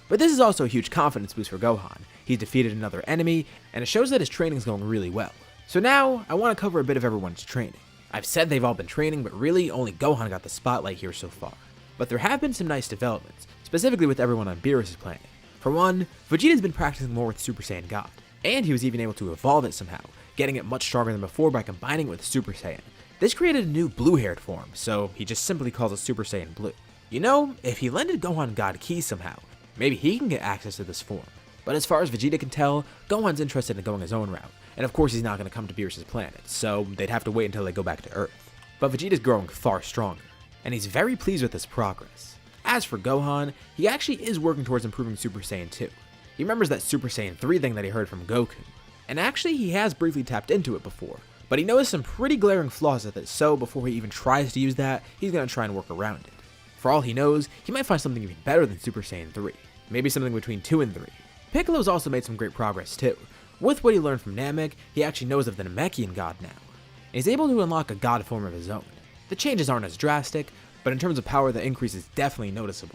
But this is also a huge confidence boost for Gohan. He's defeated another enemy, and it shows that his training is going really well. So now, I want to cover a bit of everyone's training. I've said they've all been training, but really only Gohan got the spotlight here so far. But there have been some nice developments, specifically with everyone on Beerus' planet. For one, Vegeta's been practicing more with Super Saiyan God, and he was even able to evolve it somehow, getting it much stronger than before by combining it with Super Saiyan. This created a new blue-haired form, so he just simply calls it Super Saiyan Blue. You know, if he lended Gohan God Ki somehow, maybe he can get access to this form. But as far as Vegeta can tell, Gohan's interested in going his own route, and of course he's not going to come to Beerus' planet, so they'd have to wait until they go back to Earth. But Vegeta's growing far stronger, and he's very pleased with his progress. As for Gohan, he actually is working towards improving Super Saiyan 2. He remembers that Super Saiyan 3 thing that he heard from Goku, and actually he has briefly tapped into it before, But he noticed some pretty glaring flaws with it, so before he even tries to use that, he's going to try and work around it. For all he knows, he might find something even better than Super Saiyan 3, maybe something between 2 and 3. Piccolo's also made some great progress too. With what he learned from Namek, he actually knows of the Namekian god now, and he's able to unlock a god form of his own. The changes aren't as drastic, but in terms of power the increase is definitely noticeable.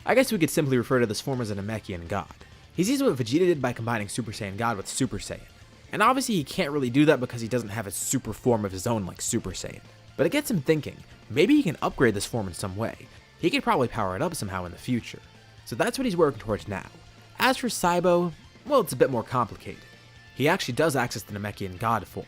I guess we could simply refer to this form as a Namekian god. He sees what Vegeta did by combining Super Saiyan God with Super Saiyan, and obviously he can't really do that because he doesn't have a super form of his own like Super Saiyan. But it gets him thinking, maybe he can upgrade this form in some way. He could probably power it up somehow in the future. So that's what he's working towards now. As for Cybo, well, it's a bit more complicated. He actually does access the Namekian god form,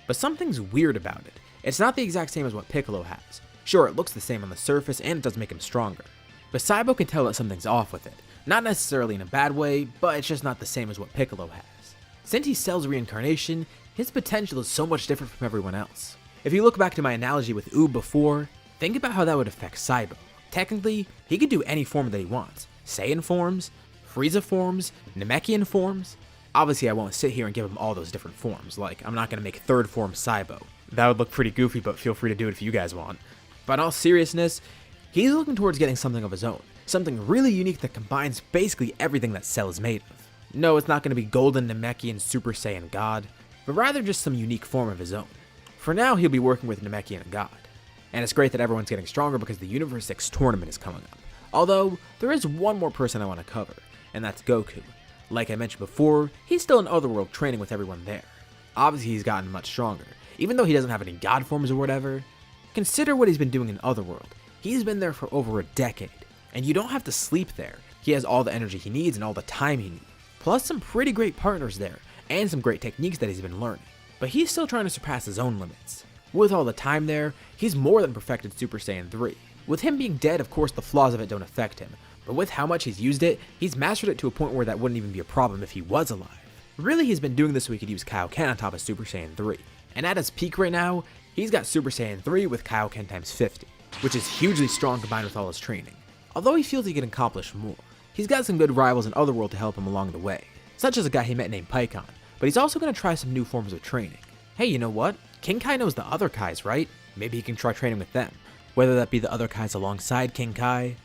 but something's weird about it. It's not the exact same as what Piccolo has. Sure, it looks the same on the surface and it does make him stronger, but Cybo can tell that something's off with it. Not necessarily in a bad way, but it's just not the same as what Piccolo has. Since he Cell's reincarnation, his potential is so much different from everyone else. If you look back to my analogy with Oob before, think about how that would affect Cybo. Technically, he could do any form that he wants. Saiyan forms, Frieza forms, Namekian forms. Obviously I won't sit here and give him all those different forms, like I'm not going to make third form Cybo. That would look pretty goofy, but feel free to do it if you guys want. But in all seriousness, he's looking towards getting something of his own. Something really unique that combines basically everything that Cell is made of. No, it's not going to be Golden Namekian Super Saiyan God, but rather just some unique form of his own. For now, he'll be working with Namekian God. And it's great that everyone's getting stronger because the Universe 6 tournament is coming up. Although, there is one more person I want to cover, and that's Goku. Like I mentioned before, he's still in Otherworld training with everyone there. Obviously he's gotten much stronger, even though he doesn't have any god forms or whatever. Consider what he's been doing in Otherworld. He's been there for over a decade. And you don't have to sleep there. He has all the energy he needs and all the time he needs. Plus some pretty great partners there, and some great techniques that he's been learning. But he's still trying to surpass his own limits. With all the time there, he's more than perfected Super Saiyan 3. With him being dead, of course the flaws of it don't affect him. But with how much he's used it, he's mastered it to a point where that wouldn't even be a problem if he was alive. Really, he's been doing this so he could use Kaioken on top of Super Saiyan 3. And at his peak right now, he's got Super Saiyan 3 with Kaioken times 50, which is hugely strong combined with all his training. Although he feels he can accomplish more, he's got some good rivals in Otherworld to help him along the way, such as a guy he met named Pycon, but he's also going to try some new forms of training. Hey, you know what? King Kai knows the other Kais, right? Maybe he can try training with them, whether that be the other Kais alongside King Kai,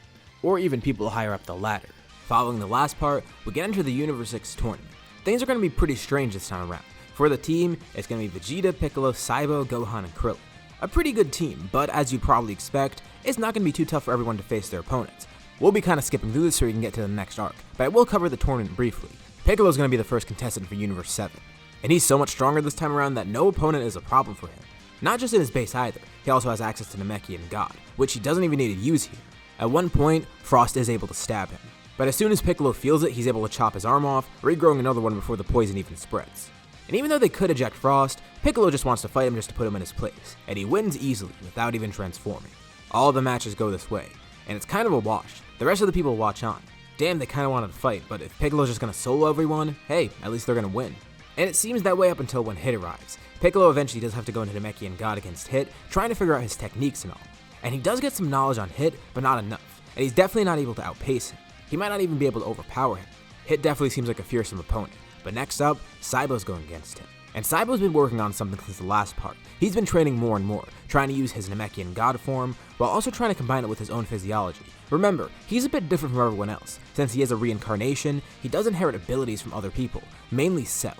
or even people higher up the ladder. Following the last part, we get into the Universe 6 tournament. Things are going to be pretty strange this time around. For the team, it's going to be Vegeta, Piccolo, Cybo, Gohan, and Krillin. A pretty good team, but as you'd probably expect, it's not going to be too tough for everyone to face their opponents. We'll be kind of skipping through this so we can get to the next arc, but I will cover the tournament briefly. Piccolo's going to be the first contestant for Universe 7, and he's so much stronger this time around that no opponent is a problem for him. Not just in his base either, he also has access to Namekian God, which he doesn't even need to use here. At one point, Frost is able to stab him, but as soon as Piccolo feels it, he's able to chop his arm off, regrowing another one before the poison even spreads. And even though they could eject Frost, Piccolo just wants to fight him just to put him in his place, and he wins easily without even transforming. All the matches go this way, and it's kind of a wash. The rest of the people watch on. Damn, they kind of wanted to fight, but if Piccolo's just going to solo everyone, hey, at least they're going to win. And it seems that way up until when Hit arrives. Piccolo eventually does have to go into Namekian God against Hit, trying to figure out his techniques and all. And he does get some knowledge on Hit, but not enough. And he's definitely not able to outpace him. He might not even be able to overpower him. Hit definitely seems like a fearsome opponent. But next up, Cybo's going against him. And Cybo's been working on something since the last part. He's been training more and more, trying to use his Namekian God form, while also trying to combine it with his own physiology. Remember, he's a bit different from everyone else. Since he is a reincarnation, he does inherit abilities from other people, mainly Cell.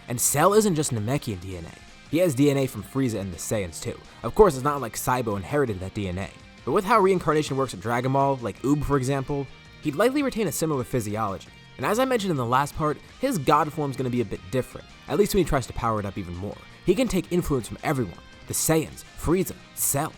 And Cell isn't just Namekian DNA. He has DNA from Frieza and the Saiyans too. Of course, it's not like Cybo inherited that DNA. But with how reincarnation works at Dragon Ball, like Oob for example, he'd likely retain a similar physiology. And as I mentioned in the last part, his God form is going to be a bit different, at least when he tries to power it up even more. He can take influence from everyone, the Saiyans, Frieza, Cell.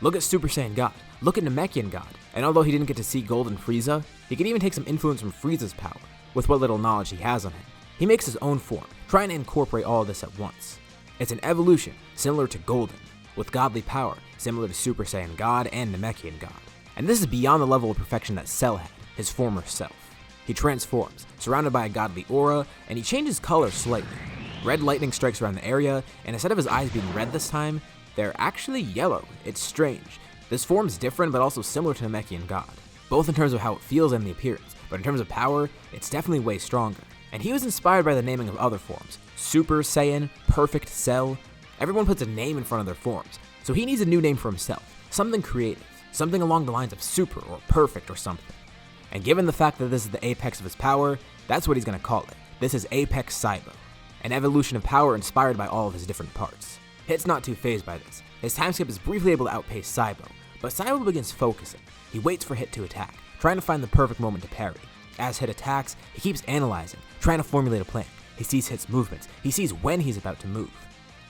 Look at Super Saiyan God, look at Namekian God, and although he didn't get to see Golden Frieza, he can even take some influence from Frieza's power, with what little knowledge he has on him. He makes his own form, trying to incorporate all of this at once. It's an evolution, similar to Golden, with godly power, similar to Super Saiyan God and Namekian God. And this is beyond the level of perfection that Cell had, his former self. He transforms, surrounded by a godly aura, and he changes color slightly. Red lightning strikes around the area, and instead of his eyes being red this time, they're actually yellow. It's strange. This form's different, but also similar to Namekian God, both in terms of how it feels and the appearance, but in terms of power, it's definitely way stronger. And he was inspired by the naming of other forms, Super Saiyan, Perfect Cell. Everyone puts a name in front of their forms, so he needs a new name for himself, something creative, something along the lines of super or perfect or something. And given the fact that this is the apex of his power, that's what he's going to call it. This is Apex Cybo, an evolution of power inspired by all of his different parts. Hit's not too fazed by this. His time skip is briefly able to outpace Cybo, but Cybo begins focusing. He waits for Hit to attack, trying to find the perfect moment to parry. As Hit attacks, he keeps analyzing, trying to formulate a plan. He sees Hit's movements, he sees when he's about to move.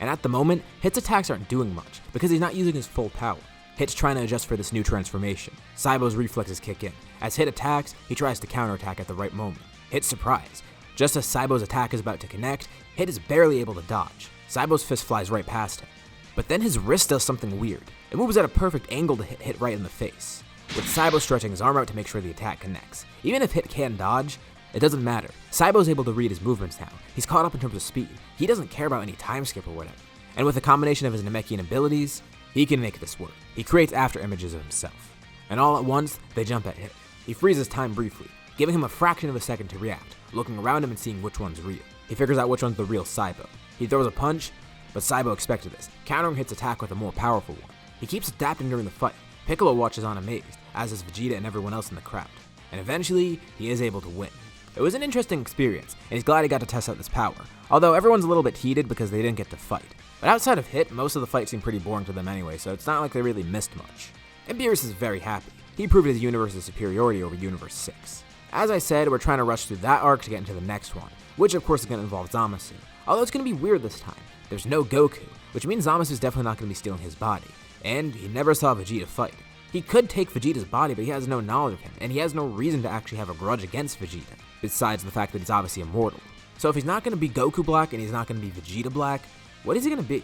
And at the moment, Hit's attacks aren't doing much, because he's not using his full power. Hit's trying to adjust for this new transformation. Cybo's reflexes kick in. As Hit attacks, he tries to counterattack at the right moment. Hit's surprised. Just as Cybo's attack is about to connect, Hit is barely able to dodge. Cybo's fist flies right past him. But then his wrist does something weird. It moves at a perfect angle to hit Hit right in the face, with Cybo stretching his arm out to make sure the attack connects. Even if Hit can dodge, it doesn't matter. Cybo's able to read his movements now. He's caught up in terms of speed. He doesn't care about any time skip or whatever. And with a combination of his Namekian abilities, he can make this work. He creates after images of himself. And all at once, they jump at Hit. He freezes time briefly, giving him a fraction of a second to react, looking around him and seeing which one's real. He figures out which one's the real Cybo. He throws a punch, but Cybo expected this, countering Hit's attack with a more powerful one. He keeps adapting during the fight. Piccolo watches on amazed, as does Vegeta and everyone else in the crowd. And eventually, he is able to win. It was an interesting experience, and he's glad he got to test out this power, although everyone's a little bit heated because they didn't get to fight. But outside of Hit, most of the fights seem pretty boring to them anyway, so it's not like they really missed much. And Beerus is very happy. He proved his universe's superiority over Universe 6. As I said, we're trying to rush through that arc to get into the next one, which of course is going to involve Zamasu. Although it's going to be weird this time. There's no Goku, which means Zamasu's definitely not going to be stealing his body. And he never saw Vegeta fight. He could take Vegeta's body, but he has no knowledge of him, and he has no reason to actually have a grudge against Vegeta, besides the fact that he's obviously immortal. So if he's not going to be Goku Black and he's not going to be Vegeta Black, what is he going to be?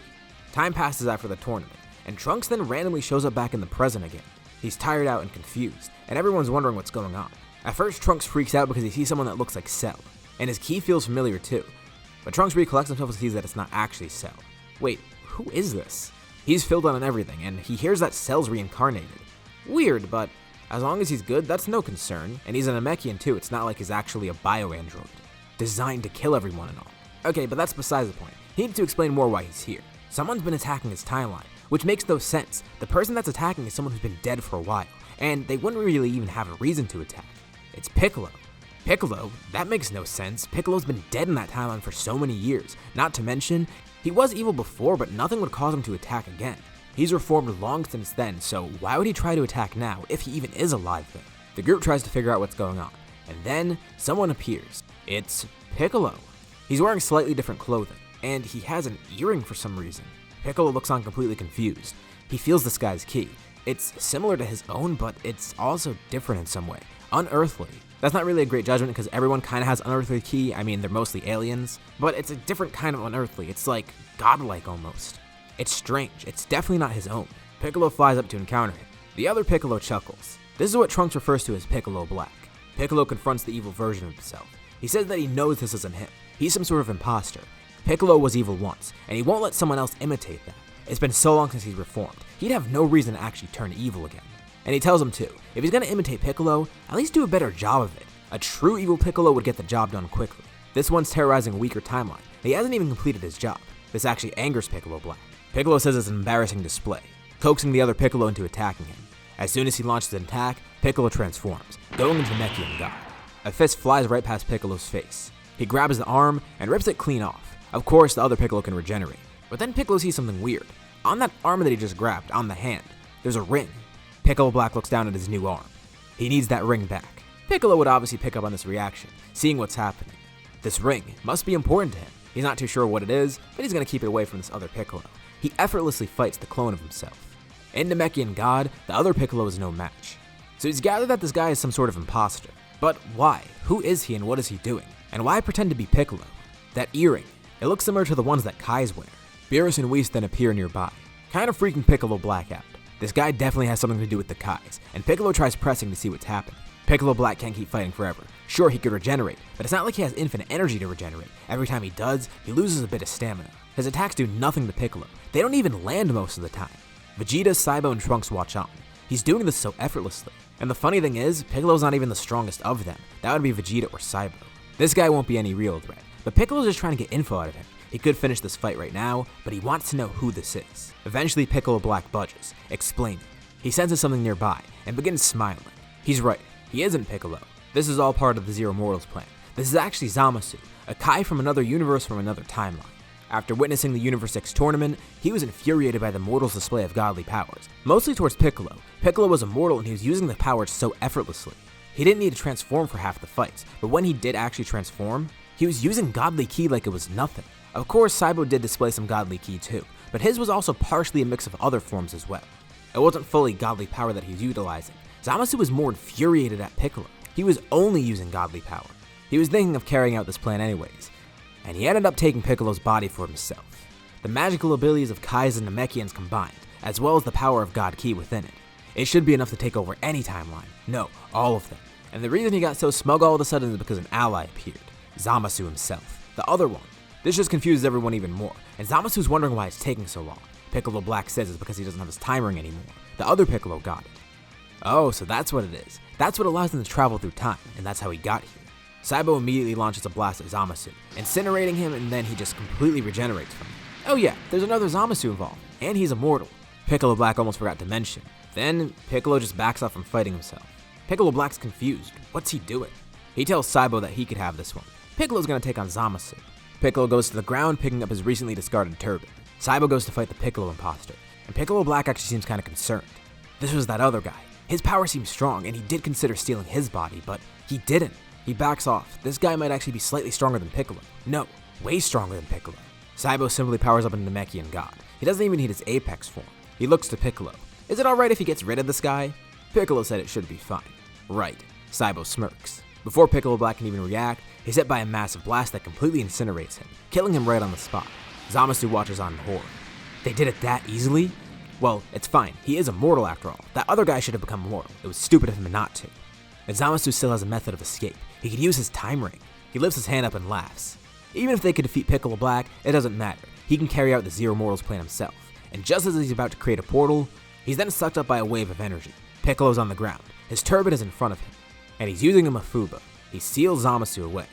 Time passes after the tournament, and Trunks then randomly shows up back in the present again. He's tired out and confused, and everyone's wondering what's going on. At first, Trunks freaks out because he sees someone that looks like Cell, and his ki feels familiar too. But Trunks recollects himself and sees that it's not actually Cell. Wait, who is this? He's filled on everything, and he hears that Cell's reincarnated. Weird, but as long as he's good, that's no concern, and he's a Namekian too. It's not like he's actually a bio-android, designed to kill everyone and all. Okay, but that's besides the point. He needs to explain more why he's here. Someone's been attacking his timeline, which makes no sense. The person that's attacking is someone who's been dead for a while, and they wouldn't really even have a reason to attack. It's Piccolo. Piccolo? That makes no sense. Piccolo's been dead in that timeline for so many years. Not to mention, he was evil before, but nothing would cause him to attack again. He's reformed long since then, so why would he try to attack now, if he even is alive then? The group tries to figure out what's going on, and then someone appears. It's Piccolo. He's wearing slightly different clothing, and he has an earring for some reason. Piccolo looks on completely confused. He feels this guy's ki. It's similar to his own, but it's also different in some way. Unearthly. That's not really a great judgment because everyone kind of has unearthly ki. I mean, they're mostly aliens, but it's a different kind of unearthly. It's like godlike almost. It's strange. It's definitely not his own. Piccolo flies up to encounter him. The other Piccolo chuckles. This is what Trunks refers to as Piccolo Black. Piccolo confronts the evil version of himself. He says that he knows this isn't him. He's some sort of imposter. Piccolo was evil once, and he won't let someone else imitate that. It's been so long since he's reformed. He'd have no reason to actually turn evil again. And he tells him too, if he's gonna imitate Piccolo, at least do a better job of it. A true evil Piccolo would get the job done quickly. This one's terrorizing a weaker timeline. He hasn't even completed his job. This actually angers Piccolo Black. Piccolo says it's an embarrassing display, coaxing the other Piccolo into attacking him. As soon as he launches an attack, Piccolo transforms, going into Namekian God. A fist flies right past Piccolo's face. He grabs the arm and rips it clean off. Of course, the other Piccolo can regenerate. But then Piccolo sees something weird. On that arm that he just grabbed, on the hand, there's a ring. Piccolo Black looks down at his new arm. He needs that ring back. Piccolo would obviously pick up on this reaction, seeing what's happening. This ring must be important to him. He's not too sure what it is, but he's going to keep it away from this other Piccolo. He effortlessly fights the clone of himself. In Namekian God, the other Piccolo is no match. So he's gathered that this guy is some sort of imposter. But why? Who is he and what is he doing? And why pretend to be Piccolo? That earring, it looks similar to the ones that Kai's wear. Beerus and Whis then appear nearby, kind of freaking Piccolo Black out. This guy definitely has something to do with the Kais, and Piccolo tries pressing to see what's happening. Piccolo Black can't keep fighting forever. Sure, he could regenerate, but it's not like he has infinite energy to regenerate. Every time he does, he loses a bit of stamina. His attacks do nothing to Piccolo. They don't even land most of the time. Vegeta, Cybo, and Trunks watch on. He's doing this so effortlessly. And the funny thing is, Piccolo's not even the strongest of them. That would be Vegeta or Cybo. This guy won't be any real threat, but Piccolo's just trying to get info out of him. He could finish this fight right now, but he wants to know who this is. Eventually, Piccolo Black budges, explaining. He senses something nearby and begins smiling. He's right, he isn't Piccolo. This is all part of the Zero Mortals plan. This is actually Zamasu, a Kai from another universe from another timeline. After witnessing the Universe 6 tournament, he was infuriated by the mortals' display of godly powers, mostly towards Piccolo. Piccolo was immortal and he was using the powers so effortlessly. He didn't need to transform for half the fights, but when he did actually transform, he was using godly ki like it was nothing. Of course, Cybo did display some godly ki too, but his was also partially a mix of other forms as well. It wasn't fully godly power that he was utilizing. Zamasu was more infuriated at Piccolo. He was only using godly power. He was thinking of carrying out this plan anyways, and he ended up taking Piccolo's body for himself. The magical abilities of Kais and Namekians combined, as well as the power of God Ki within it. It should be enough to take over any timeline. No, all of them. And the reason he got so smug all of a sudden is because an ally appeared. Zamasu himself. The other one. This just confuses everyone even more, and Zamasu's wondering why it's taking so long. Piccolo Black says it's because he doesn't have his time ring anymore. The other Piccolo got it. Oh, so that's what it is. That's what allows him to travel through time, and that's how he got here. Cybo immediately launches a blast at Zamasu, incinerating him, and then he just completely regenerates from it. Oh yeah, there's another Zamasu involved, and he's immortal. Piccolo Black almost forgot to mention. Then, Piccolo just backs off from fighting himself. Piccolo Black's confused. What's he doing? He tells Cybo that he could have this one. Piccolo's gonna take on Zamasu. Piccolo goes to the ground, picking up his recently discarded turban. Cybo goes to fight the Piccolo imposter, and Piccolo Black actually seems kinda concerned. This was that other guy. His power seems strong, and he did consider stealing his body, but he didn't. He backs off. This guy might actually be slightly stronger than Piccolo. No, way stronger than Piccolo. Cybo simply powers up into Namekian God. He doesn't even need his apex form. He looks to Piccolo. Is it alright if he gets rid of this guy? Piccolo said it should be fine. Right. Cybo smirks. Before Piccolo Black can even react, he's hit by a massive blast that completely incinerates him, killing him right on the spot. Zamasu watches on in horror. They did it that easily? Well, it's fine. He is immortal after all. That other guy should have become immortal. It was stupid of him not to. And Zamasu still has a method of escape. He could use his time ring. He lifts his hand up and laughs. Even if they could defeat Piccolo Black, it doesn't matter. He can carry out the Zero Mortals plan himself. And just as he's about to create a portal, he's then sucked up by a wave of energy. Piccolo's on the ground. His turban is in front of him. And he's using a Mafuba. He seals Zamasu away.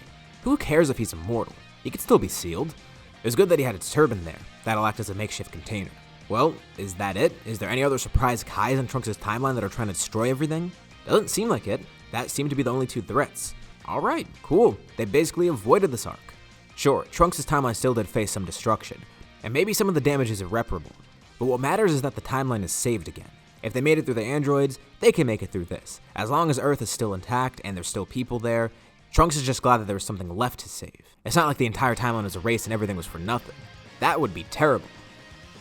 Who cares if he's immortal? He could still be sealed. It was good that he had his turban there. That'll act as a makeshift container. Well, is that it? Is there any other surprise Kais in Trunks' timeline that are trying to destroy everything? Doesn't seem like it. That seemed to be the only two threats. Alright, cool. They basically avoided this arc. Sure, Trunks' timeline still did face some destruction, and maybe some of the damage is irreparable. But what matters is that the timeline is saved again. If they made it through the androids, they can make it through this. As long as Earth is still intact and there's still people there, Trunks is just glad that there was something left to save. It's not like the entire timeline was erased and everything was for nothing. That would be terrible.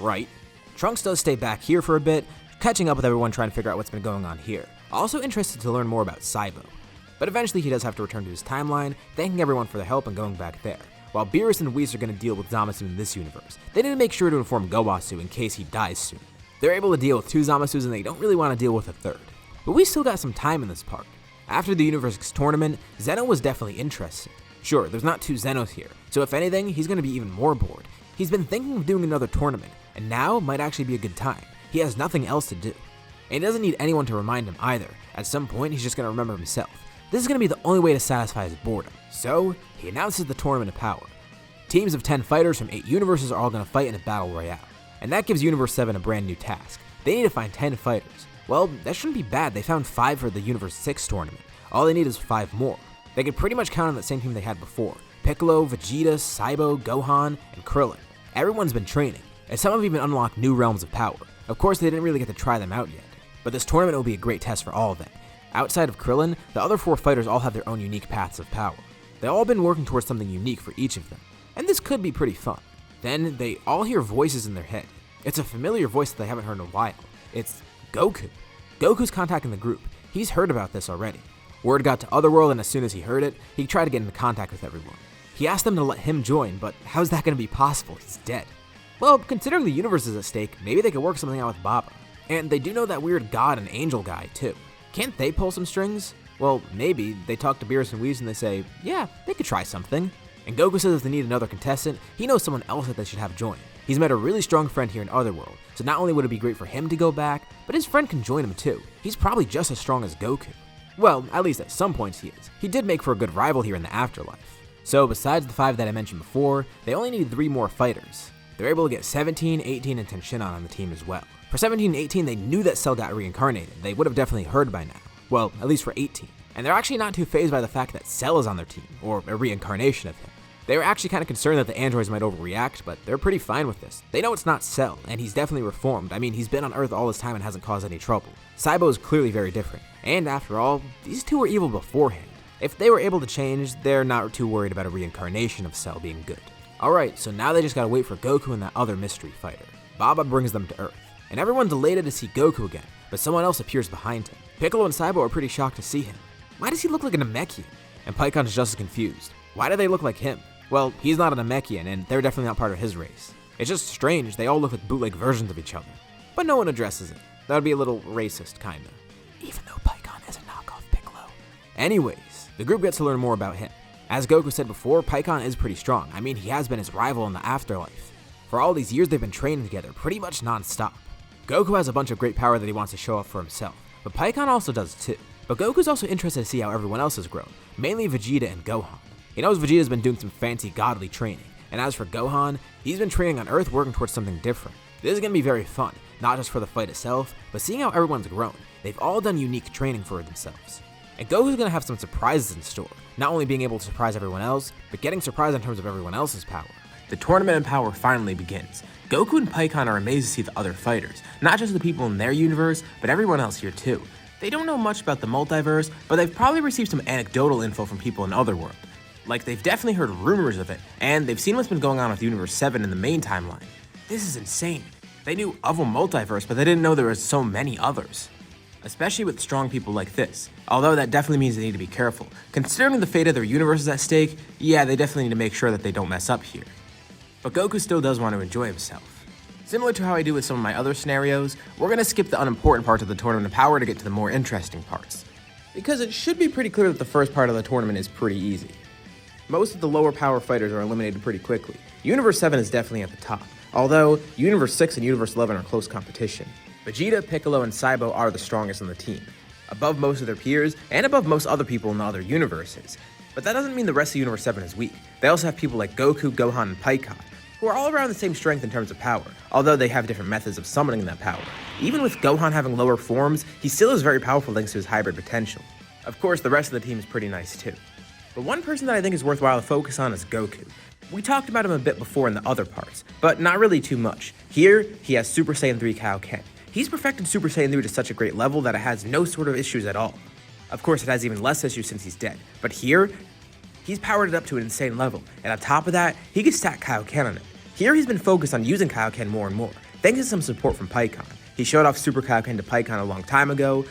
Right? Trunks does stay back here for a bit, catching up with everyone trying to figure out what's been going on here. Also interested to learn more about Cybo. But eventually he does have to return to his timeline, thanking everyone for their help and going back there. While Beerus and Whis are going to deal with Zamasu in this universe, they need to make sure to inform Gowasu in case he dies soon. They're able to deal with 2 Zamasus and they don't really want to deal with a 3rd. But we still got some time in this part. After the Universe 6 tournament, Zeno was definitely interested. Sure, there's not 2 Zenos here, so if anything, he's going to be even more bored. He's been thinking of doing another tournament, and now might actually be a good time. He has nothing else to do. And he doesn't need anyone to remind him either. At some point, he's just going to remember himself. This is going to be the only way to satisfy his boredom. So, he announces the Tournament of Power. Teams of 10 fighters from 8 universes are all going to fight in a battle royale. And that gives Universe 7 a brand new task. They need to find 10 fighters. Well, that shouldn't be bad. They found 5 for the Universe 6 tournament. All they need is 5 more. They could pretty much count on that same team they had before. Piccolo, Vegeta, Cybo, Gohan, and Krillin. Everyone's been training, and some have even unlocked new realms of power. Of course, they didn't really get to try them out yet. But this tournament will be a great test for all of them. Outside of Krillin, the other 4 fighters all have their own unique paths of power. They've all been working towards something unique for each of them. And this could be pretty fun. Then, they all hear voices in their head. It's a familiar voice that they haven't heard in a while. It's Goku. Goku's contacting the group. He's heard about this already. Word got to Otherworld, and as soon as he heard it, he tried to get into contact with everyone. He asked them to let him join, but how's that going to be possible? He's dead. Well, considering the universe is at stake, maybe they could work something out with Baba. And they do know that weird god and angel guy, too. Can't they pull some strings? Well, maybe. They talk to Beerus and Whis and they say, yeah, they could try something. And Goku says if they need another contestant, he knows someone else that they should have join. He's met a really strong friend here in Otherworld, so not only would it be great for him to go back, but his friend can join him too. He's probably just as strong as Goku. Well, at least at some points he is. He did make for a good rival here in the afterlife. So besides the 5 that I mentioned before, they only need 3 more fighters. They're able to get 17, 18, and Tenshinhan on the team as well. For 17 and 18, they knew that Cell got reincarnated. They would have definitely heard by now. Well, at least for 18. And they're actually not too fazed by the fact that Cell is on their team, or a reincarnation of him. They were actually kind of concerned that the androids might overreact, but they're pretty fine with this. They know it's not Cell, and he's definitely reformed. I mean, he's been on Earth all this time and hasn't caused any trouble. Cybo is clearly very different, and after all, these two were evil beforehand. If they were able to change, they're not too worried about a reincarnation of Cell being good. Alright, so now they just gotta wait for Goku and that other mystery fighter. Baba brings them to Earth, and everyone's elated to see Goku again, but someone else appears behind him. Piccolo and Cybo are pretty shocked to see him. Why does he look like a Namekian? And Pycon's just as confused. Why do they look like him? Well, he's not a Namekian, and they're definitely not part of his race. It's just strange, they all look like bootleg versions of each other. But no one addresses it. That would be a little racist, kinda. Even though Pycon is a knockoff Piccolo. Anyways, the group gets to learn more about him. As Goku said before, Pycon is pretty strong. I mean, he has been his rival in the afterlife. For all these years, they've been training together, pretty much non-stop. Goku has a bunch of great power that he wants to show off for himself, but Pycon also does too. But Goku's also interested to see how everyone else has grown, mainly Vegeta and Gohan. He knows Vegeta's been doing some fancy godly training, and as for Gohan, he's been training on Earth working towards something different. This is going to be very fun, not just for the fight itself, but seeing how everyone's grown. They've all done unique training for themselves. And Goku's going to have some surprises in store, not only being able to surprise everyone else, but getting surprised in terms of everyone else's power. The tournament of power finally begins. Goku and Pycon are amazed to see the other fighters, not just the people in their universe, but everyone else here too. They don't know much about the multiverse, but they've probably received some anecdotal info from people in Otherworld. Like, they've definitely heard rumors of it, and they've seen what's been going on with Universe 7 in the main timeline. This is insane. They knew of a multiverse, but they didn't know there was so many others. Especially with strong people like this. Although that definitely means they need to be careful. Considering the fate of their universe is at stake, yeah, they definitely need to make sure that they don't mess up here. But Goku still does want to enjoy himself. Similar to how I do with some of my other scenarios, we're going to skip the unimportant parts of the Tournament of Power to get to the more interesting parts. Because it should be pretty clear that the first part of the tournament is pretty easy. Most of the lower power fighters are eliminated pretty quickly. Universe 7 is definitely at the top, although Universe 6 and Universe 11 are close competition. Vegeta, Piccolo, and Cybo are the strongest on the team, above most of their peers and above most other people in the other universes. But that doesn't mean the rest of Universe 7 is weak. They also have people like Goku, Gohan, and Pycon, who are all around the same strength in terms of power, although they have different methods of summoning that power. Even with Gohan having lower forms, he still is very powerful thanks to his hybrid potential. Of course, the rest of the team is pretty nice too. But one person that I think is worthwhile to focus on is Goku. We talked about him a bit before in the other parts, but not really too much. Here, he has Super Saiyan 3 Kaioken. He's perfected Super Saiyan 3 to such a great level that it has no sort of issues at all. Of course, it has even less issues since he's dead, but here, he's powered it up to an insane level, and on top of that, he can stack Kaioken on it. Here, he's been focused on using Kaioken more and more, thanks to some support from Pycon. He showed off Super Kaioken to Pycon a long time ago,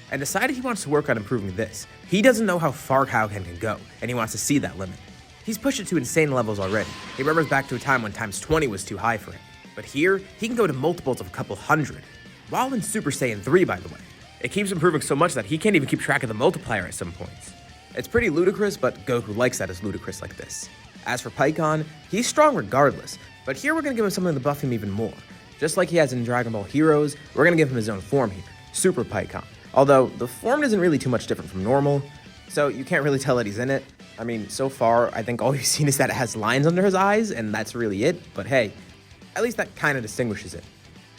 and decided he wants to work on improving this. He doesn't know how far Kaioken can go, and he wants to see that limit. He's pushed it to insane levels already. He remembers back to a time when times 20 was too high for him. But here, he can go to multiples of a couple hundred, while in Super Saiyan 3, by the way. It keeps improving so much that he can't even keep track of the multiplier at some points. It's pretty ludicrous, but Goku likes that it's ludicrous like this. As for Pycon, he's strong regardless, but here we're gonna give him something to buff him even more. Just like he has in Dragon Ball Heroes, we're gonna give him his own form here, Super Pycon. Although, the form isn't really too much different from normal, so you can't really tell that he's in it. I mean, so far, I think all you've seen is that it has lines under his eyes, and that's really it, but hey, at least that kind of distinguishes it.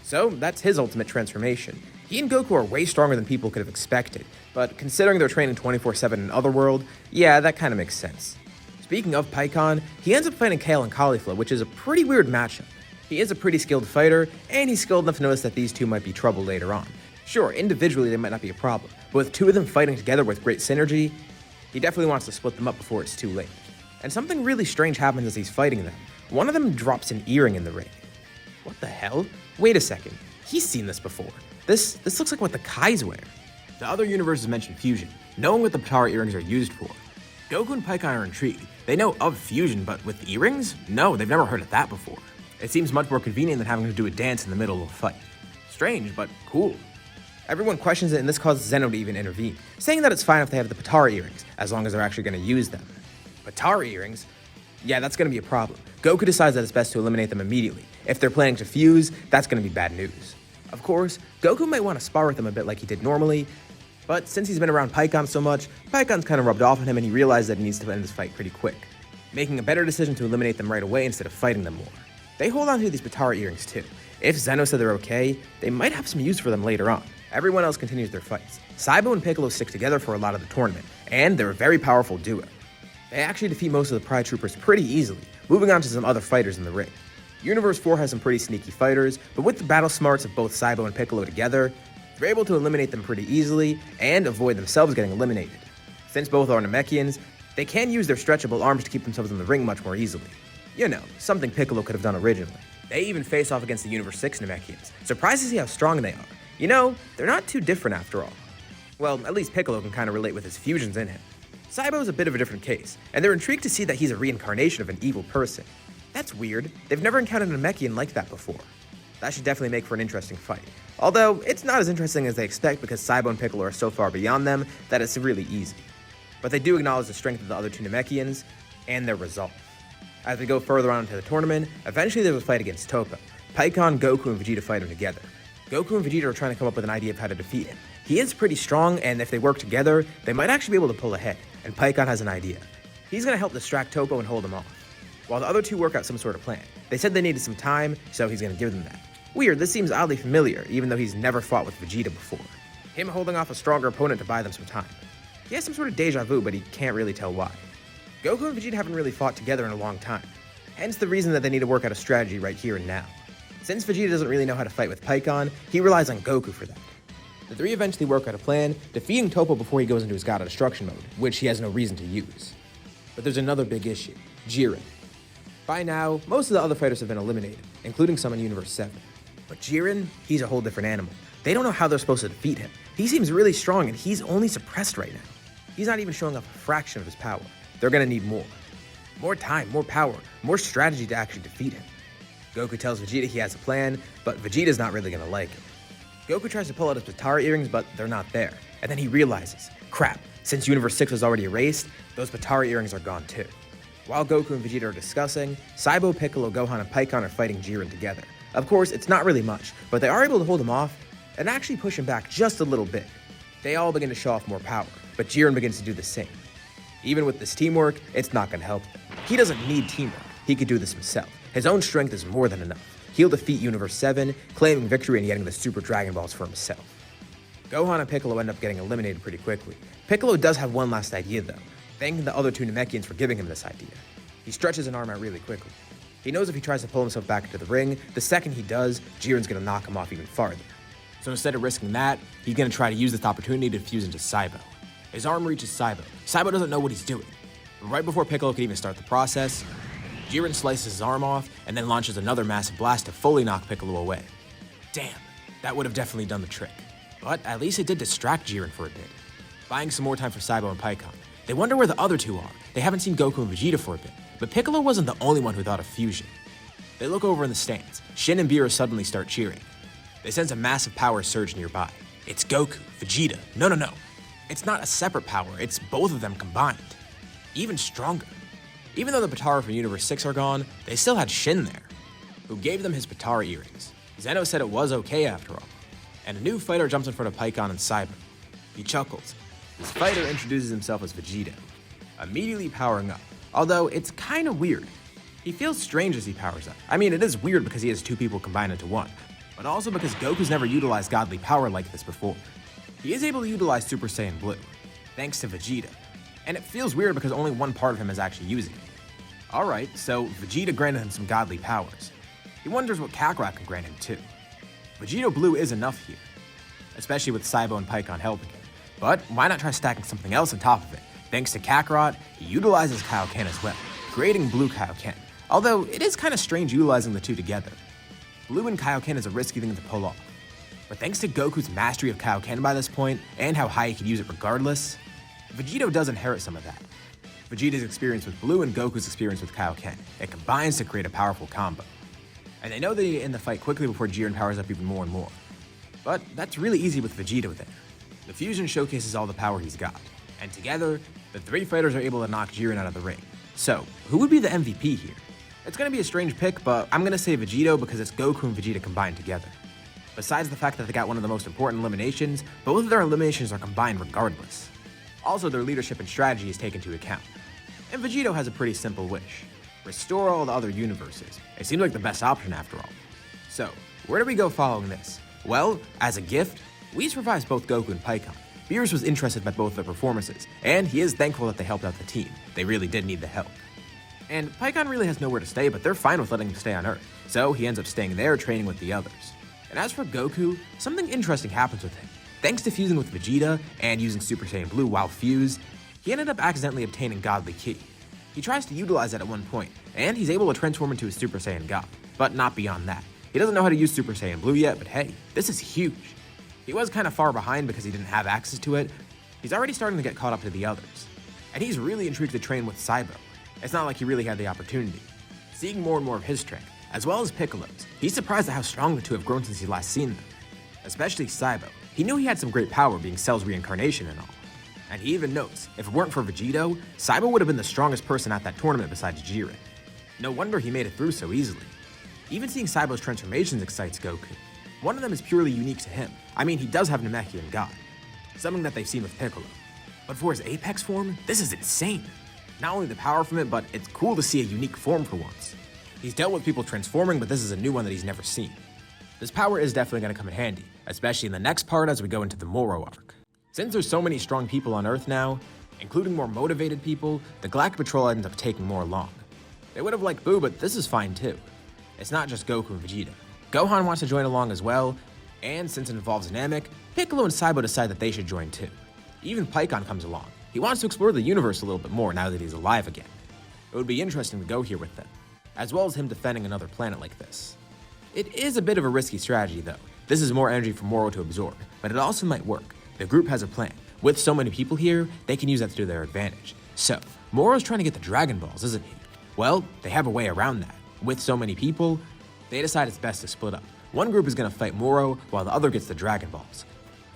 So, that's his ultimate transformation. He and Goku are way stronger than people could have expected, but considering they're training 24/7 in Otherworld, yeah, that kind of makes sense. Speaking of Pycon, he ends up fighting Kale and Caulifla, which is a pretty weird matchup. He is a pretty skilled fighter, and he's skilled enough to notice that these two might be trouble later on. Sure, individually they might not be a problem, but with two of them fighting together with great synergy, he definitely wants to split them up before it's too late. And something really strange happens as he's fighting them. One of them drops an earring in the ring. What the hell? Wait a second, he's seen this before. This looks like what the Kais wear. The other universes mention fusion, knowing what the Potara earrings are used for. Goku and Pycon are intrigued. They know of fusion, but with earrings? No, they've never heard of that before. It seems much more convenient than having to do a dance in the middle of a fight. Strange, but cool. Everyone questions it, and this causes Zeno to even intervene, saying that it's fine if they have the Potara earrings, as long as they're actually going to use them. Potara earrings? Yeah, that's going to be a problem. Goku decides that it's best to eliminate them immediately. If they're planning to fuse, that's going to be bad news. Of course, Goku might want to spar with them a bit like he did normally, but since he's been around Pycon so much, Pycon's kind of rubbed off on him and he realizes that he needs to end this fight pretty quick. making a better decision to eliminate them right away instead of fighting them more. They hold on to these Potara earrings too. If Zeno said they're okay, they might have some use for them later on. Everyone else continues their fights. Cybo and Piccolo stick together for a lot of the tournament, and they're a very powerful duo. They actually defeat most of the Pride Troopers pretty easily, moving on to some other fighters in the ring. Universe 4 has some pretty sneaky fighters, but with the battle smarts of both Cybo and Piccolo together, they're able to eliminate them pretty easily and avoid themselves getting eliminated. Since both are Namekians, they can use their stretchable arms to keep themselves in the ring much more easily. You know, something Piccolo could have done originally. They even face off against the Universe 6 Namekians. Surprised to see how strong they are. You know, they're not too different after all. Well, at least Piccolo can kind of relate with his fusions in him. Cybo's a bit of a different case, and they're intrigued to see that he's a reincarnation of an evil person. That's weird. They've never encountered a Namekian like that before. That should definitely make for an interesting fight. Although, it's not as interesting as they expect because Cybo and Piccolo are so far beyond them that it's really easy. But they do acknowledge the strength of the other two Namekians and their resolve. As we go further on into the tournament, eventually there's a fight against Toppo. Pycon, Goku, and Vegeta fight him together. Goku and Vegeta are trying to come up with an idea of how to defeat him. He is pretty strong, and if they work together, they might actually be able to pull ahead, and Pycon has an idea. He's going to help distract Toppo and hold him off, while the other two work out some sort of plan. They said they needed some time, so he's going to give them that. Weird, this seems oddly familiar, even though he's never fought with Vegeta before. Him holding off a stronger opponent to buy them some time. He has some sort of deja vu, but he can't really tell why. Goku and Vegeta haven't really fought together in a long time, hence the reason that they need to work out a strategy right here and now. Since Vegeta doesn't really know how to fight with Pycon, he relies on Goku for that. The three eventually work out a plan, defeating Toppo before he goes into his God of Destruction mode, which he has no reason to use. But there's another big issue, Jiren. By now, most of the other fighters have been eliminated, including some in Universe 7. But Jiren, he's a whole different animal. They don't know how they're supposed to defeat him. He seems really strong and he's only suppressed right now. He's not even showing off a fraction of his power. They're gonna need more. More time, more power, more strategy to actually defeat him. Goku tells Vegeta he has a plan, but Vegeta's not really gonna like it. Goku tries to pull out his Potara earrings, but they're not there. And then he realizes, crap, since Universe 6 was already erased, those Potara earrings are gone too. While Goku and Vegeta are discussing, Cybo, Piccolo, Gohan, and Pycon are fighting Jiren together. Of course, it's not really much, but they are able to hold him off and actually push him back just a little bit. They all begin to show off more power, but Jiren begins to do the same. Even with this teamwork, it's not gonna help him. He doesn't need teamwork, he could do this himself. His own strength is more than enough. He'll defeat Universe 7, claiming victory and getting the Super Dragon Balls for himself. Gohan and Piccolo end up getting eliminated pretty quickly. Piccolo does have one last idea though, thanking the other two Namekians for giving him this idea. He stretches an arm out really quickly. He knows if he tries to pull himself back into the ring, the second he does, Jiren's gonna knock him off even farther. So instead of risking that, he's gonna try to use this opportunity to fuse into Cybo. His arm reaches Cybo. Cybo doesn't know what he's doing. But right before Piccolo can even start the process, Jiren slices his arm off and then launches another massive blast to fully knock Piccolo away. Damn, that would have definitely done the trick. But at least it did distract Jiren for a bit. Buying some more time for Cybo and Pycon. They wonder where the other two are. They haven't seen Goku and Vegeta for a bit, but Piccolo wasn't the only one who thought of fusion. They look over in the stands. Shin and Beerus suddenly start cheering. They sense a massive power surge nearby. It's Goku, Vegeta. No. It's not a separate power, it's both of them combined. Even stronger. Even though the Potara from Universe 6 are gone, they still had Shin there, who gave them his Potara earrings. Zeno said it was okay after all. And a new fighter jumps in front of Pycon and Cybo. He chuckles. This fighter introduces himself as Vegeta, immediately powering up, although it's kind of weird. He feels strange as he powers up. I mean, it is weird because he has two people combined into one, but also because Goku's never utilized godly power like this before. He is able to utilize Super Saiyan Blue, thanks to Vegeta, and it feels weird because only one part of him is actually using it. Alright, so Vegeta granted him some godly powers. He wonders what Kakarot can grant him too. Vegeta Blue is enough here, especially with Cybo and Pycon helping him. But why not try stacking something else on top of it? Thanks to Kakarot, he utilizes Kaioken as well, creating Blue Kaioken, although it is kind of strange utilizing the two together. Blue and Kaioken is a risky thing to pull off. But thanks to Goku's mastery of Kaioken by this point, and how high he could use it regardless, Vegeta does inherit some of that. Vegeta's experience with Blue and Goku's experience with Kaioken, it combines to create a powerful combo. And they know they need to end the fight quickly before Jiren powers up even more and more. But that's really easy with Vegeta there. The fusion showcases all the power he's got, and together, the three fighters are able to knock Jiren out of the ring. So, who would be the MVP here? It's gonna be a strange pick, but I'm gonna say Vegeta because it's Goku and Vegeta combined together. Besides the fact that they got one of the most important eliminations, both of their eliminations are combined regardless. Also, their leadership and strategy is taken into account. And Vegeta has a pretty simple wish: restore all the other universes. It seems like the best option after all. So, where do we go following this? Well, as a gift, Whis revives both Goku and Pycon. Beerus was interested by both their performances, and he is thankful that they helped out the team. They really did need the help. And Pycon really has nowhere to stay, but they're fine with letting him stay on Earth, so he ends up staying there training with the others. And as for Goku, something interesting happens with him. Thanks to fusing with Vegeta and using Super Saiyan Blue while fused, he ended up accidentally obtaining Godly Ki. He tries to utilize it at one point, and he's able to transform into a Super Saiyan God, but not beyond that. He doesn't know how to use Super Saiyan Blue yet, but hey, this is huge. He was kind of far behind because he didn't have access to it. He's already starting to get caught up to the others. And he's really intrigued to train with Cybo. It's not like he really had the opportunity. Seeing more and more of his strength, as well as Piccolo's, he's surprised at how strong the two have grown since he last seen them. Especially Cybo. He knew he had some great power being Cell's reincarnation and all. And he even knows, if it weren't for Vegeta, Cybo would have been the strongest person at that tournament besides Jiren. No wonder he made it through so easily. Even seeing Cybo's transformations excites Goku. One of them is purely unique to him. I mean, he does have Namekian God, something that they've seen with Piccolo. But for his Apex form, this is insane. Not only the power from it, but it's cool to see a unique form for once. He's dealt with people transforming, but this is a new one that he's never seen. This power is definitely going to come in handy, especially in the next part as we go into the Moro arc. Since there's so many strong people on Earth now, including more motivated people, the Galactic Patrol ends up taking more long. They would have liked Boo, but this is fine too. It's not just Goku and Vegeta. Gohan wants to join along as well, and since it involves Namek, Piccolo and Cybo decide that they should join too. Even Pycon comes along. He wants to explore the universe a little bit more now that he's alive again. It would be interesting to go here with them, as well as him defending another planet like this. It is a bit of a risky strategy though. This is more energy for Moro to absorb, but it also might work. The group has a plan. With so many people here, they can use that to their advantage. So, Moro's trying to get the Dragon Balls, isn't he? Well, they have a way around that. With so many people, they decide it's best to split up. One group is going to fight Moro, while the other gets the Dragon Balls.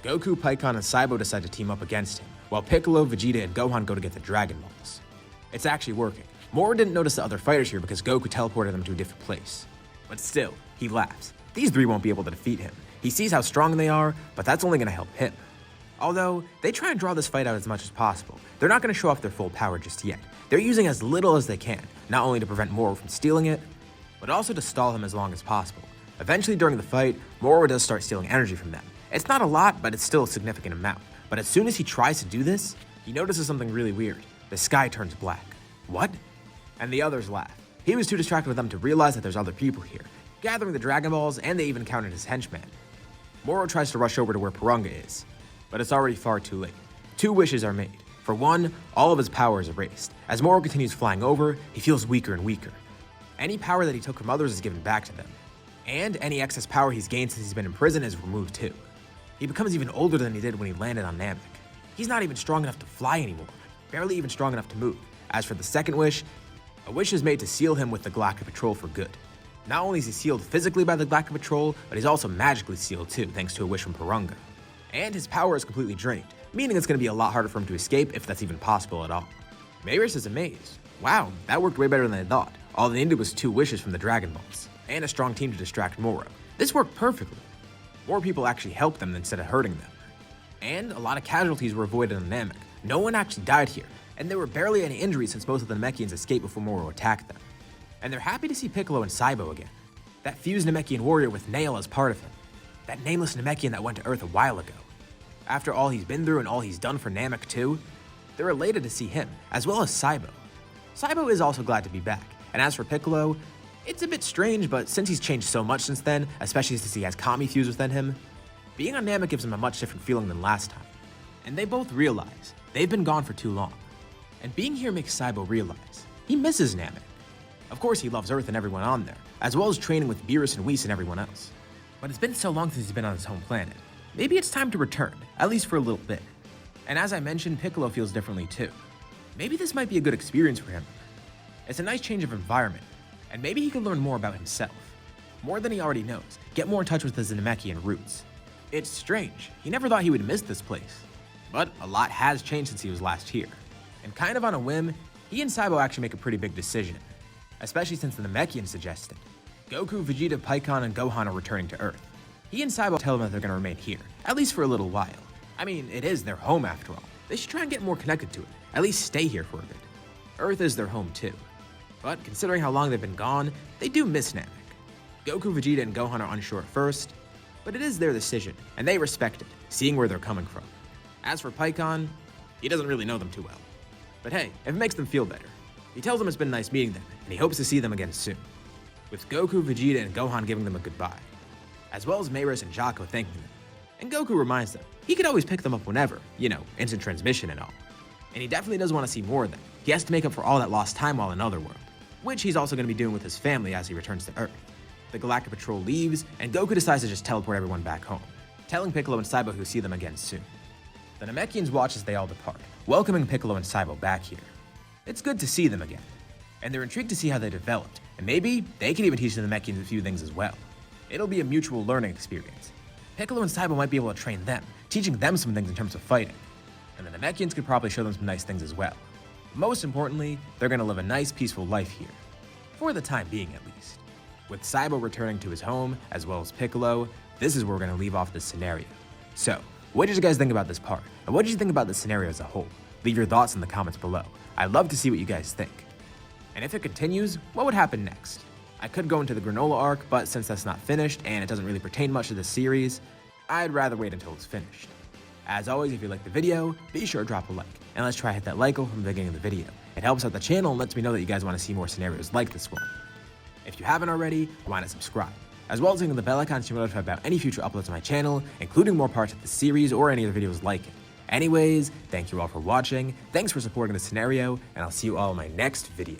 Goku, Pycon, and Cybo decide to team up against him, while Piccolo, Vegeta, and Gohan go to get the Dragon Balls. It's actually working. Moro didn't notice the other fighters here because Goku teleported them to a different place. But still, he laughs. These three won't be able to defeat him. He sees how strong they are, but that's only going to help him. Although, they try and draw this fight out as much as possible. They're not going to show off their full power just yet. They're using as little as they can, not only to prevent Moro from stealing it, but also to stall him as long as possible. Eventually during the fight, Moro does start stealing energy from them. It's not a lot, but it's still a significant amount. But as soon as he tries to do this, he notices something really weird. The sky turns black. What? And the others laugh. He was too distracted with them to realize that there's other people here, gathering the Dragon Balls, and they even counted his henchmen. Moro tries to rush over to where Porunga is, but it's already far too late. Two wishes are made. For one, all of his power is erased. As Moro continues flying over, he feels weaker and weaker. Any power that he took from others is given back to them. And any excess power he's gained since he's been in prison is removed too. He becomes even older than he did when he landed on Namek. He's not even strong enough to fly anymore, barely even strong enough to move. As for the second wish, a wish is made to seal him with the Galactic Patrol for good. Not only is he sealed physically by the Galactic Patrol, but he's also magically sealed too, thanks to a wish from Porunga. And his power is completely drained, meaning it's going to be a lot harder for him to escape if that's even possible at all. Mayris is amazed. Wow, that worked way better than I thought. All they needed was 2 wishes from the Dragon Balls, and a strong team to distract Moro. This worked perfectly. More people actually helped them instead of hurting them. And a lot of casualties were avoided on Namek. No one actually died here, and there were barely any injuries since most of the Namekians escaped before Moro attacked them. And they're happy to see Piccolo and Cybo again. That fused Namekian warrior with Nail as part of him. That nameless Namekian that went to Earth a while ago. After all he's been through and all he's done for Namek too, they're elated to see him, as well as Cybo. Cybo is also glad to be back, and as for Piccolo, it's a bit strange, but since he's changed so much since then, especially since he has Kami fused within him, being on Namek gives him a much different feeling than last time. And they both realize they've been gone for too long. And being here makes Cybo realize he misses Namek. Of course he loves Earth and everyone on there, as well as training with Beerus and Whis and everyone else. But it's been so long since he's been on his home planet. Maybe it's time to return, at least for a little bit. And as I mentioned, Piccolo feels differently too. Maybe this might be a good experience for him. It's a nice change of environment, and maybe he can learn more about himself. More than he already knows, get more in touch with his Namekian roots. It's strange, he never thought he would miss this place. But a lot has changed since he was last here. And kind of on a whim, he and Cybo actually make a pretty big decision. Especially since the Namekian suggested. Goku, Vegeta, Pycon, and Gohan are returning to Earth. He and Cybo tell them that they're going to remain here, at least for a little while. I mean, it is their home after all. They should try and get more connected to it, at least stay here for a bit. Earth is their home too. But considering how long they've been gone, they do miss Namek. Goku, Vegeta, and Gohan are unsure at first, but it is their decision, and they respect it, seeing where they're coming from. As for Pycon, he doesn't really know them too well. But hey, if it makes them feel better, he tells them it's been nice meeting them, and he hopes to see them again soon. With Goku, Vegeta, and Gohan giving them a goodbye, as well as Mayris and Jaco thanking them. And Goku reminds them, he could always pick them up whenever, instant transmission and all. And he definitely does want to see more of them. He has to make up for all that lost time while in Otherworld, which he's also going to be doing with his family as he returns to Earth. The Galactic Patrol leaves, and Goku decides to just teleport everyone back home, telling Piccolo and Cybo he'll see them again soon. The Namekians watch as they all depart, welcoming Piccolo and Cybo back here. It's good to see them again, and they're intrigued to see how they developed, and maybe they can even teach the Namekians a few things as well. It'll be a mutual learning experience. Piccolo and Cybo might be able to train them, teaching them some things in terms of fighting, and the Namekians could probably show them some nice things as well. Most importantly, they're going to live a nice, peaceful life here. For the time being, at least. With Cybo returning to his home, as well as Piccolo, this is where we're going to leave off this scenario. So, what did you guys think about this part? And what did you think about the scenario as a whole? Leave your thoughts in the comments below. I'd love to see what you guys think. And if it continues, what would happen next? I could go into the Granola arc, but since that's not finished and it doesn't really pertain much to this series, I'd rather wait until it's finished. As always, if you liked the video, be sure to drop a like, and let's try to hit that like goal from the beginning of the video. It helps out the channel and lets me know that you guys want to see more scenarios like this one. If you haven't already, why not subscribe, as well as clicking the bell icon to be notified about any future uploads on my channel, including more parts of the series or any other videos like it. Anyways, thank you all for watching, thanks for supporting this scenario, and I'll see you all in my next video.